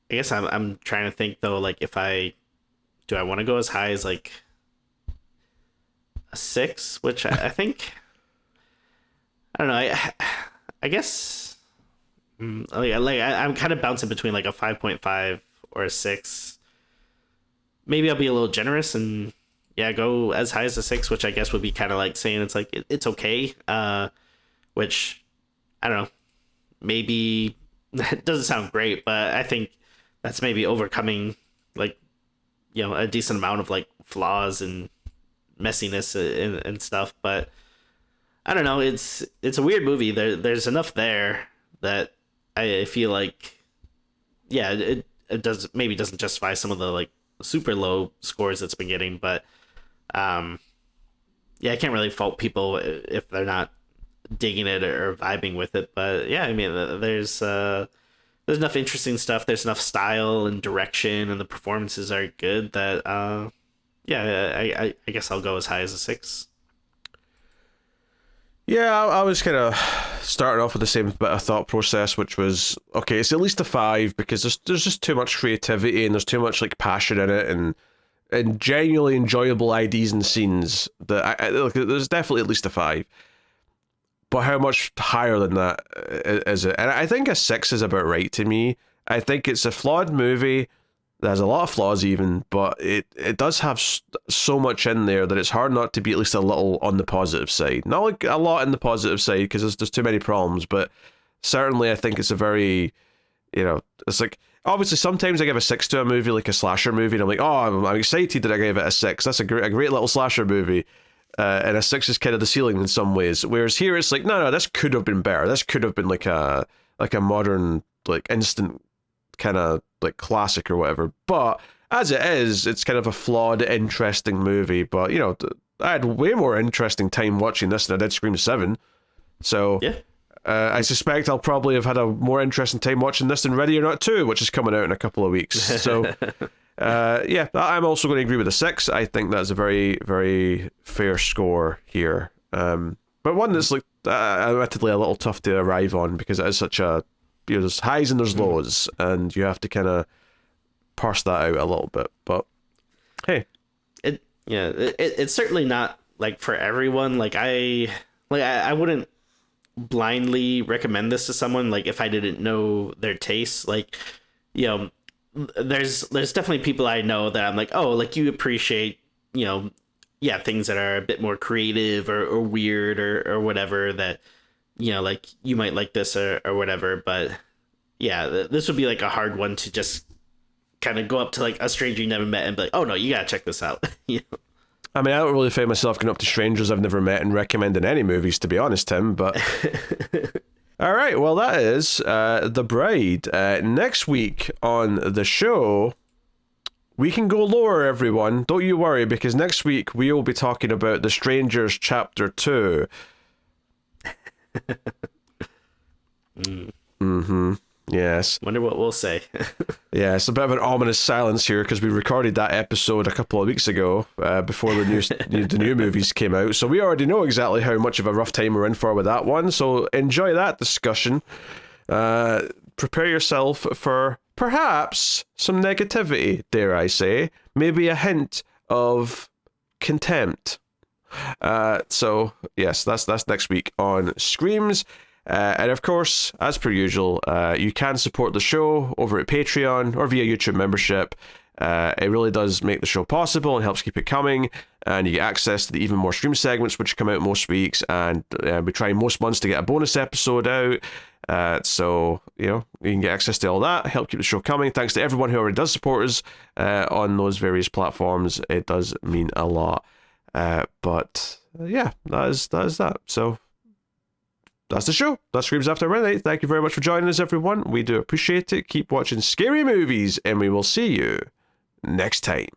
I guess I'm trying to think though, like, if I want to go as high as like a 6, which I think, I don't know, I guess I'm kind of bouncing between like a 5.5 or a 6. Maybe I'll be a little generous and go as high as a 6, which I guess would be kind of like saying it's like it's okay, which I don't know, maybe that doesn't sound great, but I think that's maybe overcoming like a decent amount of like flaws and messiness and stuff. But I don't know, it's a weird movie. There's enough there that I feel like, yeah, it doesn't justify some of the like super low scores it's been getting, but I can't really fault people if they're not digging it or vibing with it. But yeah, I mean, there's enough interesting stuff, there's enough style and direction, and the performances are good that I guess I'll go as high as a 6. Yeah, I was kind of starting off with the same bit of thought process, which was, okay, it's at least a 5, because there's just too much creativity, and there's too much like passion in it, and genuinely enjoyable ideas and scenes that there's definitely at least a 5. But how much higher than that is it? And I think a 6 is about right to me. I think it's a flawed movie. There's a lot of flaws even, but it does have so much in there that it's hard not to be at least a little on the positive side. Not like a lot in the positive side, because there's too many problems, but certainly I think it's a very, it's like, obviously sometimes I give a 6 to a movie, like a slasher movie, and I'm like, oh, I'm excited that I gave it a 6. That's a great little slasher movie. And a 6 is kind of the ceiling in some ways. Whereas here it's like, no, this could have been better. This could have been like a modern, like, instant kind of like classic or whatever. But as it is, it's kind of a flawed, interesting movie. But I had way more interesting time watching this than I did Scream 7. So yeah. I suspect I'll probably have had a more interesting time watching this than Ready or Not 2, which is coming out in a couple of weeks. So I'm also going to agree with a 6. I think that's a very, very fair score here. But one that's like admittedly a little tough to arrive on, because it is such a, there's highs and there's lows, and you have to kind of parse that out a little bit. But hey, it's certainly not like for everyone. Like I wouldn't blindly recommend this to someone, like, if I didn't know their tastes. Like, there's definitely people I know that I'm like, oh, like, you appreciate, things that are a bit more creative or weird or whatever, that, like, you might like this or whatever. But yeah, this would be like a hard one to just kind of go up to like a stranger you never met and be like, oh no, you gotta check this out. I mean, I don't really find myself going up to strangers I've never met and recommending any movies, to be honest, Tim, but... All right, well, that is The Bride. Next week on the show, we can go lower, everyone. Don't you worry, because next week we will be talking about The Strangers Chapter 2. Yes. Wonder what we'll say. Yeah, it's a bit of an ominous silence here because we recorded that episode a couple of weeks ago before the new movies came out. So we already know exactly how much of a rough time we're in for with that one. So enjoy that discussion. Prepare yourself for perhaps some negativity, dare I say. Maybe a hint of contempt. So yes, that's next week on Screams. And of course, as per usual, you can support the show over at Patreon or via YouTube membership. It really does make the show possible and helps keep it coming. And you get access to the even more stream segments, which come out most weeks. And we try most months to get a bonus episode out. So, you can get access to all that, help keep the show coming. Thanks to everyone who already does support us on those various platforms. It does mean a lot. But yeah, that is that. So... that's the show. That Screams After Midnight. Thank you very much for joining us, everyone. We do appreciate it. Keep watching scary movies, and we will see you next time.